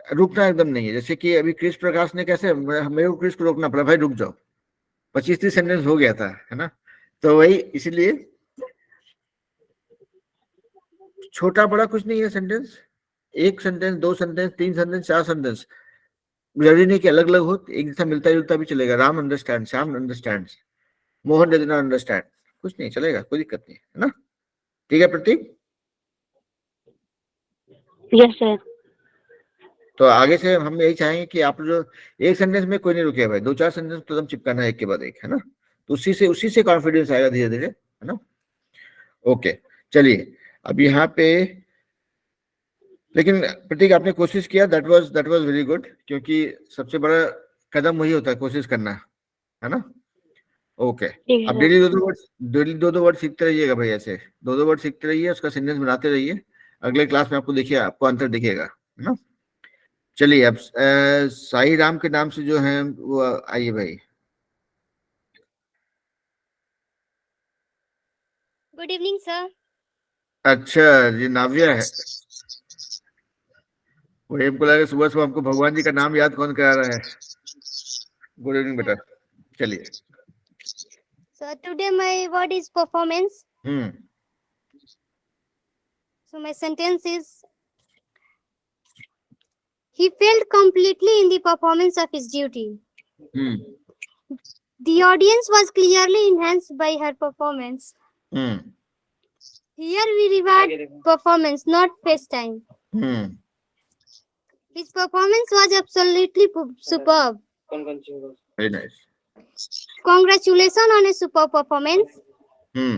रुकना एकदम नहीं है। जैसे कि अभी क्रिश प्रकाश ने कैसे मेरे को क्रिश को रोकना पड़ा, भाई रुक जाओ, 25-30 सेंटेंस हो गया था, है ना। तो वही इसलिए छोटा बड़ा कुछ नहीं है सेंटेंस, एक सेंटेंस, दो सेंटेंस, तीन सेंटेंस, चार सेंटेंस, जरूरी नहीं कि अलग अलग हो, एक जैसा मिलता जुलता भी चलेगा। Ram understand, Shyam understand, Mohan does not understand, कुछ नहीं चलेगा, कोई दिक्कत नहीं है ना। ठीक है प्रतीक? Yes, sir. तो आगे से हम यही चाहेंगे कि आप जो एक सेंटेंस में कोई नहीं रुके भाई, दो चार सेंटेंस तो एकदम चिपकाना है एक के बाद एक, है ना। तो उसी से कॉन्फिडेंस आएगा धीरे धीरे, है ना। ओके चलिए, अब यहाँ पे लेकिन प्रतीक आपने कोशिश किया, दैट वाज वेरी गुड, क्योंकि सबसे बड़ा कदम वही होता है, कोशिश करना, है ना। ओके, अब डेली दो वर्ड सीखते रहिएगा भाई, ऐसे दो वर्ड सीखते रहिए, उसका सेंटेंस बनाते रहिए। अगले क्लास में आपको देखिए, आपको अंतर दिखेगा, है ना। चलिए अब साई राम के नाम से जो है वो आइए भाई। Good evening, sir. अच्छा जी, नाव्या है। वही हमको लगा सुबह सुबह हमको भगवान जी का नाम याद कौन करा रहा है। गुड इवनिंग बेटा, चलिए। So today my word is performance. So my sentence is: he failed completely in the performance of his duty. The audience was clearly enhanced by her performance. Here we reward performance, not face time. His performance was absolutely superb. Very nice. Congratulations on a superb performance. Hmm.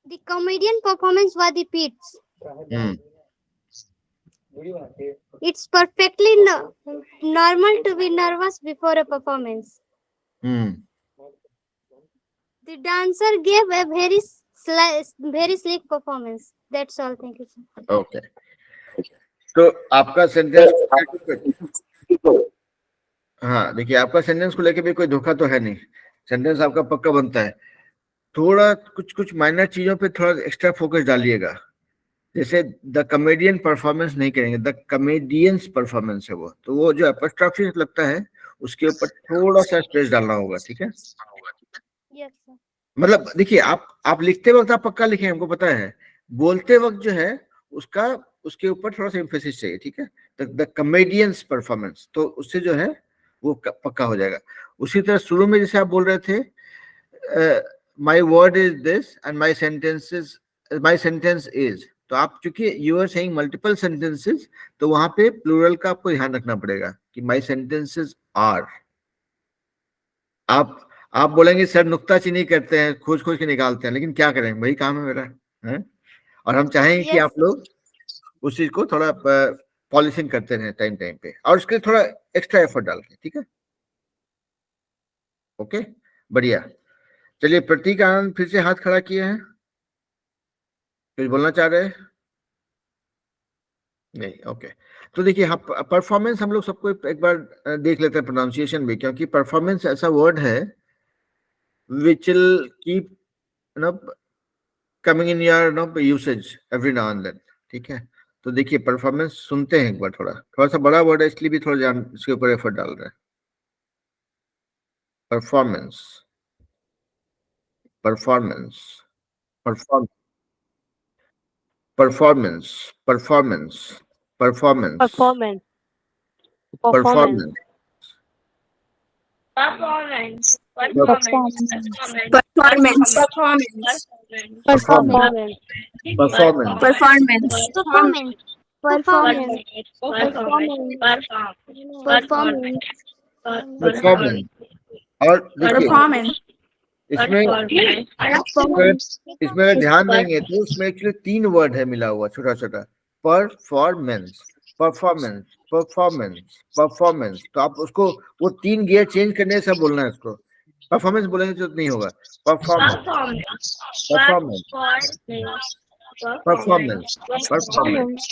The comedian performance was the pits. It's perfectly normal to be nervous before a performance. The dancer gave a very slick performance. That's all. Thank you, sir. Okay. तो आपका sentence, हाँ देखिए, आपका sentence को लेके भी कोई धोखा तो है नहीं, सेंटेंस आपका पक्का बनता है। थोड़ा कुछ माइनर चीजों पे थोड़ा एक्स्ट्रा फोकस डालिएगा, जैसे द कॉमेडियन परफॉर्मेंस नहीं करेंगे, द कॉमेडियंस परफॉर्मेंस है वो, तो वो जो एपोस्ट्रोफी लगता है उसके ऊपर थोड़ा सा स्ट्रेस डालना होगा, ठीक है? Yes, sir. मतलब देखिए, आप लिखते वक्त आप पक्का लिखें, हमको पता है, बोलते वक्त जो है उसके ऊपर थोड़ा सा एम्फेसिस चाहिए, ठीक है? द कॉमेडियंस परफॉर्मेंस, तो उससे जो है वो पक्का हो जाएगा। उसी तरह शुरू में जैसे आप बोल रहे थे, my word is this and my sentence is, तो आप चूंकि you are saying multiple sentences, तो वहां पे प्लूरल का आपको ध्यान रखना पड़ेगा कि माई सेंटेंसेस आर। आप बोलेंगे सर नुक्ताचीनी करते हैं, खोज के निकालते हैं, लेकिन क्या करें, वही काम है मेरा, है? और हम चाहेंगे कि आप लोग उस चीज को थोड़ा पॉलिशिंग करते रहे टाइम पे, और उसके लिए थोड़ा एक्स्ट्रा एफर्ट डाल के, ठीक है? ओके, बढ़िया। चलिए, प्रतीक आनंद फिर से हाथ खड़ा किए हैं, कुछ बोलना चाह रहे हैं? नहीं, ओके। तो देखिए, हाँ, परफॉर्मेंस हम लोग सबको एक बार देख लेते हैं, प्रोनाउंसिएशन भी, क्योंकि परफॉर्मेंस ऐसा वर्ड है which will keep coming in your usage every now and then, ठीक है? तो देखिए, परफॉर्मेंस सुनते हैं एक बार, थोड़ा सा बड़ा वर्ड है इसलिए भी थोड़ा ध्यान इसके ऊपर एफर्ट डाल रहे हैं। Performance, performance, performance, performance, performance, performance, Performance. Performance, Performance. Performance. Performance. Performance, Performance. Performance. Performance. और देखिए, Performance. इसमें अगर ध्यान देंगे तो उसमें एक्चुअली 3 वर्ड है मिला हुआ, छोटा, परफॉर्मेंस, परफॉर्मेंस, परफॉर्मेंस, परफॉर्मेंस। तो आप उसको वो 3 गियर चेंज करने से बोलना है उसको। परफॉर्मेंस बोलेंगे तो नहीं होगा, performance, performance, performance, performance,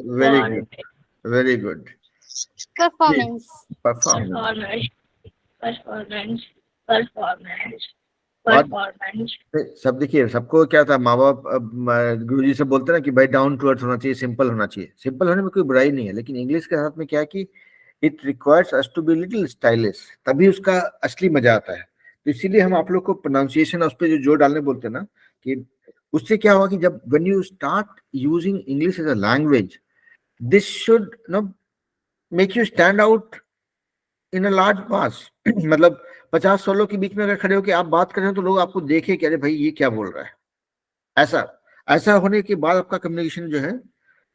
very good, very good. Performance. Performance. सब देखिए, सबको क्या था, माँ बाप गुरुजी से बोलते ना कि भाई डाउन टू अर्थ होना चाहिए, सिंपल होना चाहिए। सिंपल होने में कोई बुराई नहीं है, लेकिन इंग्लिश के साथ में क्या है कि it requires us to be little stylish, तभी उसका असली मजा आता है। तो इसीलिए हम आप लोग को प्रोनाउंसिएशन उस पर जो जोर डालने बोलते हैं ना, कि उससे क्या होगा कि जब when you start using English as a language, this should make you stand out in a large mass. मतलब 50-100 लोग के बीच में अगर खड़े होकर आप बात कर रहे हो तो लोग आपको देखे कि अरे भाई ये क्या बोल रहा है। ऐसा होने के बाद आपका कम्युनिकेशन जो है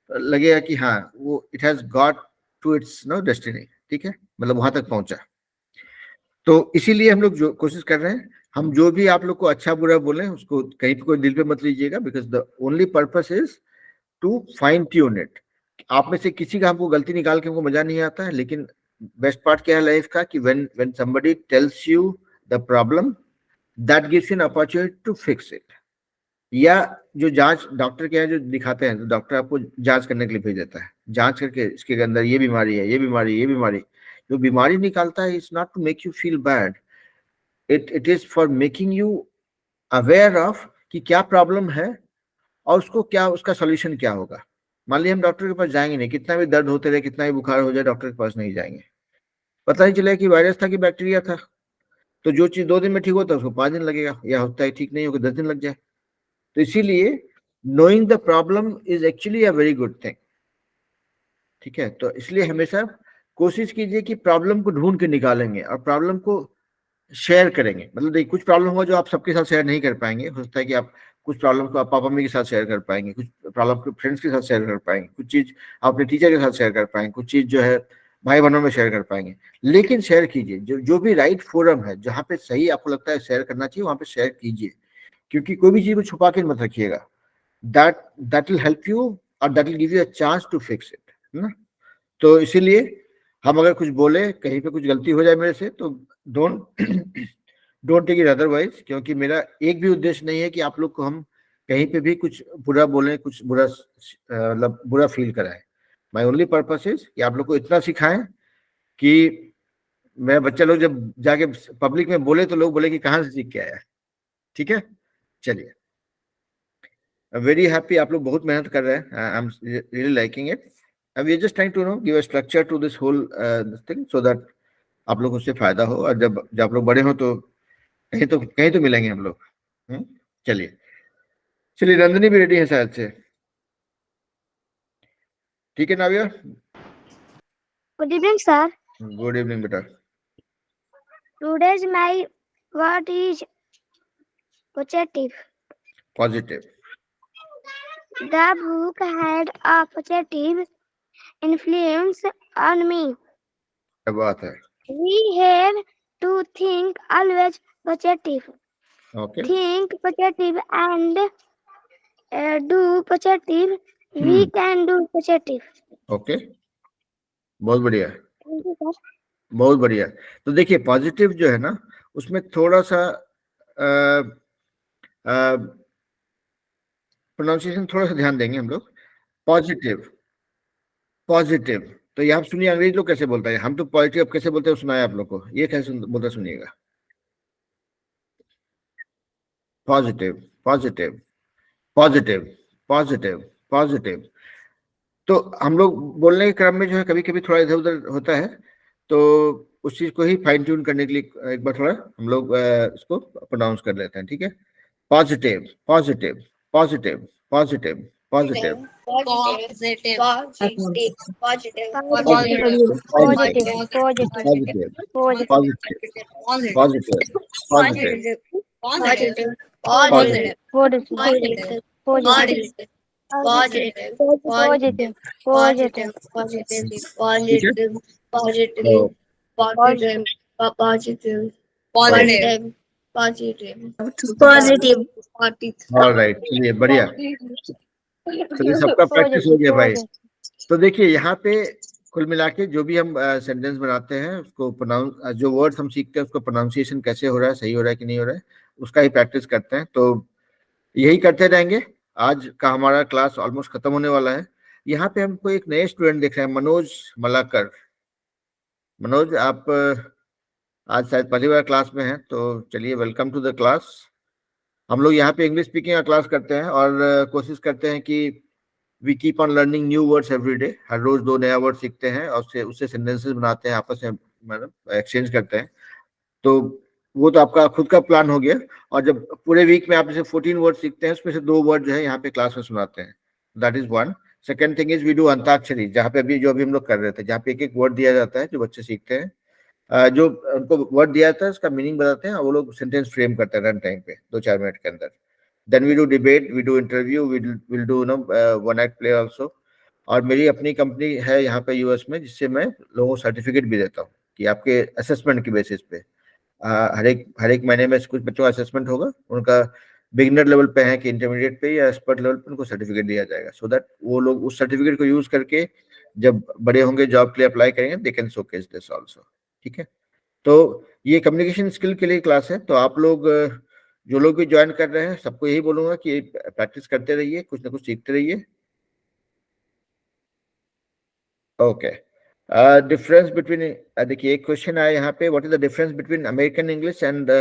लगेगा कि हाँ, वो it has got to its destiny, ठीक है, मतलब वहां तक पहुंचा। तो इसीलिए हम लोग जो कोशिश कर रहे हैं, हम जो भी आप लोग को अच्छा बुरा बोले उसको कहीं पे कोई दिल पे मत लीजिएगा, because the only purpose is to fine tune it. आप में से किसी का हमको गलती निकाल के हमको मजा नहीं आता है, लेकिन बेस्ट पार्ट क्या है लाइफ का कि when somebody tells you the problem, that gives you an opportunity to fix it। या जो जांच डॉक्टर के यहाँ जो दिखाते हैं, तो डॉक्टर आपको जांच करने के लिए भेज देता है, जांच करके इसके अंदर ये बीमारी है, ये बीमारी जो बीमारी निकालता है, it's not to make you feel bad, it is for making you aware of कि क्या प्रॉब्लम है और उसको क्या, उसका सॉल्यूशन क्या होगा। मान लीजिए हम डॉक्टर के पास जाएंगे नहीं, कितना भी दर्द होते रहे, कितना भी बुखार हो जाए, डॉक्टर के पास नहीं जाएंगे, पता ही चलेगा कि वायरस था कि बैक्टीरिया था। तो जो चीज 2 दिन में ठीक होता है उसको 5 दिन लगेगा, या होता है ठीक नहीं होगा 10 दिन लग जाए। तो इसीलिए knowing the problem is actually a very good thing, ठीक है। तो इसलिए हमेशा कोशिश कीजिए कि प्रॉब्लम को ढूंढ के निकालेंगे और प्रॉब्लम को शेयर करेंगे। मतलब देखिए, कुछ प्रॉब्लम होगा जो आप सबके साथ शेयर नहीं कर पाएंगे, हो सकता है कि आप कुछ प्रॉब्लम को आप पापा मम्मी के साथ शेयर कर पाएंगे, कुछ प्रॉब्लम को फ्रेंड्स के साथ शेयर कर पाएंगे, कुछ चीज आप अपने टीचर के साथ शेयर कर पाएंगे, कुछ चीज जो है भाई बहनों में शेयर कर पाएंगे। लेकिन शेयर कीजिए, जो भी राइट फोरम है, जहाँ पे सही आपको लगता है शेयर करना चाहिए, वहां पे शेयर कीजिए, क्योंकि कोई भी चीज को छुपा के मत रखिएगा। that will help you और that will give you a chance to fix it, है ना। तो इसीलिए हम अगर कुछ बोले, कहीं पे कुछ गलती हो जाए मेरे से, तो डोंट टेक इट अदरवाइज, क्योंकि मेरा एक भी उद्देश्य नहीं है कि आप लोग को हम कहीं पे भी कुछ बुरा बोलें, कुछ बुरा मतलब बुरा फील कराएं। माय ओनली पर्पस इज कि आप लोग को इतना सिखाएं कि मैं बच्चा लोग जब जाके पब्लिक में बोले तो लोग बोले कि कहाँ से सीख के आया, ठीक है। चलिए, वेरी हैप्पी, आप लोग बहुत मेहनत कर रहे हैं, I am really liking it. We are just trying to give a structure to this whole thing, so that आप लोग उससे फायदा हो, और जब आप लोग बड़े हो तो कहीं तो मिलेंगे हम लोग। चलिए नंदिनी भी रेडी है शायद से, ठीक है नाविया। Good evening, sir. Good evening बेटा। Today's my word is positive. Positive, The book had a positive influence on me. क्या बात है। We have to think always positive. Okay, Think positive and do positive. We can do positive. Okay, बहुत बढ़िया, Thank you, sir. बहुत बढ़िया। तो देखिए, positive जो है ना, उसमें थोड़ा सा प्रोनाउंसिएशन थोड़ा सा ध्यान देंगे हम लोग। पॉजिटिव, पॉजिटिव, तो ये आप सुनिए अंग्रेज लोग कैसे बोलता है, हम तो पॉजिटिव कैसे बोलते हैं सुनाए आप लोग को, ये कैसे बोलता सुनिएगा। Positive, positive, positive, positive, positive. तो हम लोग बोलने के क्रम में जो है कभी कभी थोड़ा इधर उधर होता है, तो उस चीज को ही फाइन ट्यून करने के लिए एक बार थोड़ा हम लोग इसको प्रोनाउंस कर लेते हैं, ठीक है। Positive, positive, positive, positive, positive, Positive. Positive. Positive. Positive. Positive. Positive, Positive. Positive, positive, positive, Positive. Positive, Positive. Positive. Positive. Positive. Positive. Positive. Positive. ठीक है। Positive. Positive. तो Positive. Positive. Positive. Positive. Positive. Alright, चलिए बढ़िया, चलिए सबका practice हो गया भाई। तो देखिए यहाँ पे कुल मिला के जो भी हम सेंटेंस बनाते हैं उसको प्रोनाउंस, जो वर्ड्स हम सीखते हैं उसको प्रोनाउंसिएशन कैसे हो रहा है, सही हो रहा है कि नहीं हो रहा है, उसका ही प्रैक्टिस करते हैं। तो यही करते रहेंगे। आज का हमारा क्लास ऑलमोस्ट खत्म होने वाला है। यहाँ पे हमको एक नए स्टूडेंट दिख रहे हैं, मनोज मलाकर। मनोज, आप आज शायद पहली बार क्लास में हैं, तो चलिए वेलकम टू द क्लास। हम लोग यहाँ पे इंग्लिश स्पीकिंग का क्लास करते हैं और कोशिश करते हैं कि we keep on learning new words every day. हर रोज 2 नया वर्ड सीखते हैं और उससे सेंटेंसेस बनाते हैं, आपस में मतलब एक्सचेंज करते हैं। तो वो तो आपका खुद का प्लान हो गया। और जब पूरे वीक में आप जैसे 14 वर्ड सीखते हैं, उसमें से 2 वर्ड जो है यहाँ पे क्लास में सुनाते हैं। That is one. Second thing is we do antakshari, जहाँ पे अभी हम लोग कर रहे थे, जहाँ पे एक वर्ड दिया जाता है जो बच्चे सीखते हैं, जो उनको वर्ड दिया था उसका मीनिंग बताते हैं और वो लोग सेंटेंस फ्रेम करते हैं रन टाइम पे 2-4 मिनट के अंदर। Then we do debate, we do interview, will do one act play also. और मेरी अपनी कंपनी है यहाँ पे यूएस में, जिससे मैं लोगों को सर्टिफिकेट भी देता हूँ कि आपके असेसमेंट के बेसिस पे हर एक महीने में कुछ बच्चों का असेसमेंट होगा, उनका बिगिनर लेवल पे है कि इंटरमीडिएट पे या एक्सपर्ट लेवल पे, उनको सर्टिफिकेट दिया जाएगा, सो दैट वो लोग उस सर्टिफिकेट को यूज करके जब बड़े होंगे जॉब के लिए अप्लाई करेंगे, they can showcase this also, ठीक है। तो ये कम्युनिकेशन स्किल के लिए क्लास है। तो आप लोग जो लोग भी ज्वाइन कर रहे हैं, सबको यही बोलूंगा कि प्रैक्टिस करते रहिए, कुछ ना कुछ सीखते रहिए। ओके, डिफरेंस बिटवीन, देखिए एक क्वेश्चन आया यहाँ पे, what is the difference between American English and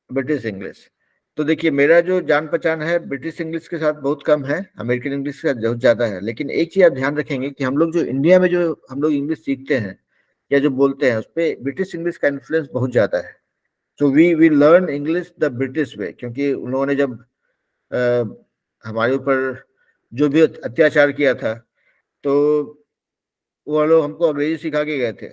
British English. तो देखिए मेरा जो जान पहचान है ब्रिटिश इंग्लिश के साथ बहुत कम है, अमेरिकन इंग्लिश के साथ बहुत ज्यादा है। लेकिन एक चीज आप ध्यान रखेंगे कि हम लोग जो इंडिया में जो हम लोग इंग्लिश सीखते हैं, या जो बोलते हैं उस पे ब्रिटिश इंग्लिश का इन्फ्लुएंस बहुत ज्यादा है। So we learn English the British way, क्योंकि उन लोगों ने जब हमारे ऊपर जो भी अत्याचार किया था तो वो लोग हमको अंग्रेजी सिखा के गए थे।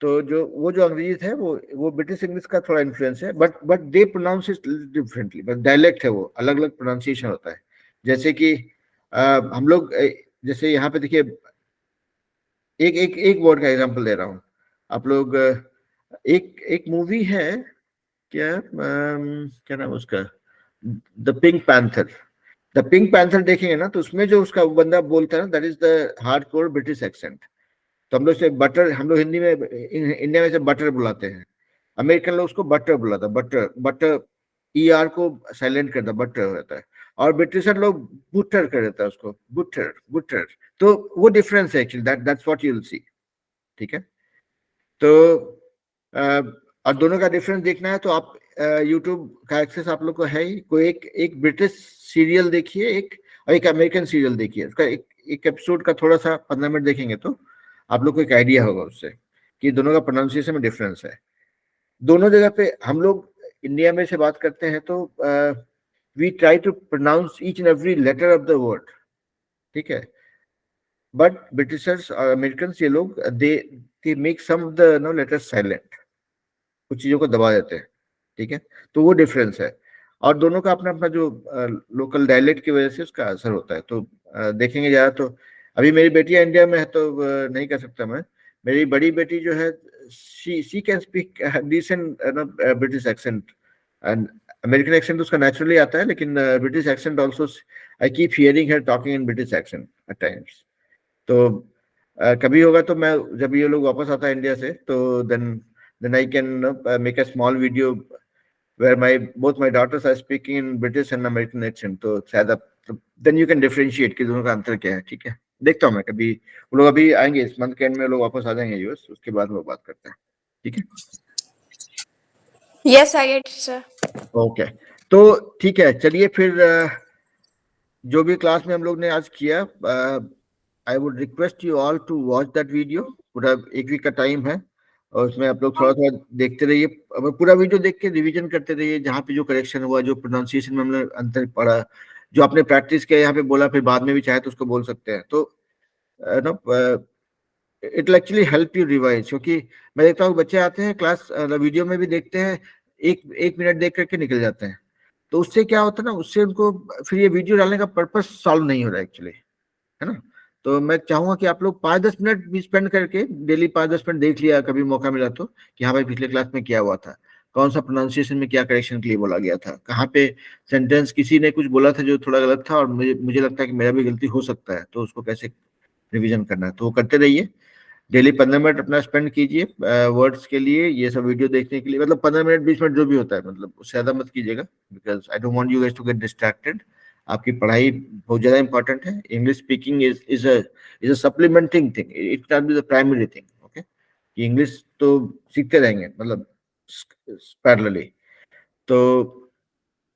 तो जो अंग्रेजी थे वो ब्रिटिश इंग्लिश का थोड़ा इन्फ्लुएंस है, but they pronounce it differently, but dialect है, वो अलग अलग प्रोनाउंसिएशन होता है। जैसे कि हम लोग जैसे यहाँ पे देखिए, एक वर्ड का एग्जांपल दे रहा हूँ। आप लोग एक मूवी है, क्या नाम उसका, the pink panther. The pink panther देखेंगे ना, तो उसमें जो उसका बंदा बोलता है ना, that is the hardcore British accent. तो हम लोग से बटर, हम लोग हिंदी में इंडिया में से बटर बुलाते हैं, अमेरिकन लोग उसको बटर बुलाता है, बटर ER को साइलेंट करता, बटर हो जाता है, और ब्रिटिशर लोग बुटर कर देता है उसको, बुटर। तो वो डिफरेंस है actually, that's what you will see. ठीक है, तो और दोनों का डिफरेंस देखना है तो आप यूट्यूब का एक्सेस आप लोग को है ही, कोई एक ब्रिटिश सीरियल देखिए, और एक अमेरिकन सीरियल देखिए, उसका एक एपिसोड का थोड़ा सा 15 मिनट देखेंगे तो आप लोग को एक आइडिया होगा उससे कि दोनों का प्रोनाउंसिएशन में डिफरेंस है। दोनों जगह पे हम लोग इंडिया में से बात करते हैं तो we try to pronounce each and every letter of the word, ठीक है, बट ब्रिटिशर्स और अमेरिकन ये लोग they make some of the letters silent, कुछ चीजों को दबा देते हैं। ठीक है, तो वो डिफरेंस है, और दोनों का अपना अपना जो लोकल डायलेक्ट की वजह से उसका असर होता है। तो देखेंगे ज़्यादा तो अभी मेरी बेटियां इंडिया में है तो नहीं कर सकता मैं। मेरी बड़ी बेटी जो है she can speak decent British accent, and American accent उसका नेचुरली आता है, लेकिन British accent also I keep hearing her talking in British accent at times. तो कभी होगा तो मैं, जब ये लोग वापस आता है इंडिया से, तो then I can make a small video where both my daughters are speaking in British and American accent, तो शायद आप then you can differentiate कि दोनों का अंतर क्या है। ठीक है, देखता हूँ मैं कभी, वो लोग अभी आएंगे इस मंथ के एंड में, लोग वापस आ जाएंगे यूएस, उसके बाद वो बात करते हैं। ठीक है, Yes, I get it, sir. Okay, तो ठीक है, चलिए फिर जो भी क्लास में हम लोग ने आज किया, I would request you all to watch that video. पूरा 1 वीक का टाइम है, और उसमें आप लोग थोड़ा थोड़ा देखते रहिए, पूरा वीडियो देख के रिवीजन करते रहिए, जहाँ पे जो करेक्शन हुआ, जो प्रोनाउंसिएशन में हमने अंतर पड़ा, जो आपने प्रैक्टिस किया यहाँ पे बोला, फिर बाद में भी चाहे तो उसको बोल सकते हैं। तो it will actually help you revise, क्योंकि मैं देखता हूँ बच्चे आते हैं क्लास, वीडियो में भी देखते हैं, एक मिनट देख करके निकल जाते हैं। तो उससे क्या होता है ना, उससे उनको फिर ये वीडियो डालने का पर्पस सॉल्व नहीं हो रहा है एक्चुअली, है ना। तो मैं चाहूंगा कि आप लोग 5-10 मिनट भी स्पेंड करके, डेली 5-10 मिनट देख लिया कभी मौका मिला तो, कि हाँ भाई पिछले क्लास में क्या हुआ था, कौन सा प्रोनाउंसिएशन में क्या करेक्शन के लिए बोला गया था, कहाँ पे सेंटेंस किसी ने कुछ बोला था जो थोड़ा गलत था और मुझे लगता है कि मेरा भी गलती हो सकता है, तो उसको कैसे रिविजन करना है। तो वो करते रहिए, डेली 15 मिनट अपना स्पेंड कीजिए वर्ड्स के लिए, ये सब वीडियो देखने के लिए, मतलब 15 मिनट 20 मिनट जो भी होता है, मतलब उससे ज्यादा मत कीजिएगा, because I don't want you guys to get distracted. आपकी पढ़ाई बहुत ज्यादा इंपॉर्टेंट है, English speaking is a supplementing thing, it can be the primary thing. Okay, English तो सीखते रहेंगे, मतलब पैरेलली, तो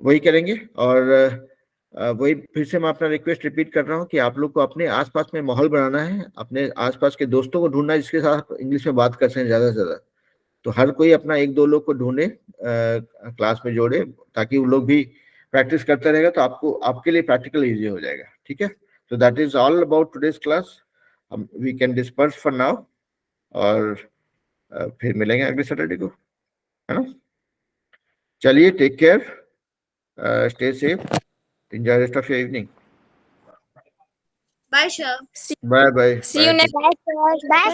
वही करेंगे। और वही फिर से मैं अपना रिक्वेस्ट रिपीट कर रहा हूँ कि आप लोग को अपने आसपास में माहौल बनाना है, अपने आसपास के दोस्तों को ढूंढना है जिसके साथ इंग्लिश में बात कर सकें ज्यादा से ज्यादा। तो हर कोई अपना 1-2 लोग को ढूंढे, क्लास में जोड़े, ताकि वो लोग भी प्रैक्टिस करते रहेगा, तो आपके लिए प्रैक्टिकल इजी हो जाएगा। ठीक है, तो that is all about today's class. We can disperse for now, और फिर मिलेंगे अगले सैटरडे को, है ना। चलिए, take care, stay safe, enjoy rest of your evening. Bye, sir. Bye. See you next. Bye, sir.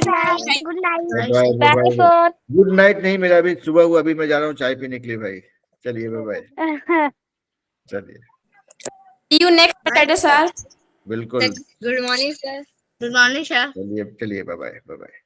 Bye. Good night. Bye, sir. Good night नहीं, मेरा अभी सुबह हुआ, अभी मैं जा रहा हूँ चाय पीने के लिए भाई। चलिए, बाय। चलिए, See you next Saturday, sir. बिल्कुल, Good morning, sir. Good morning, sir. चलिए, बाय।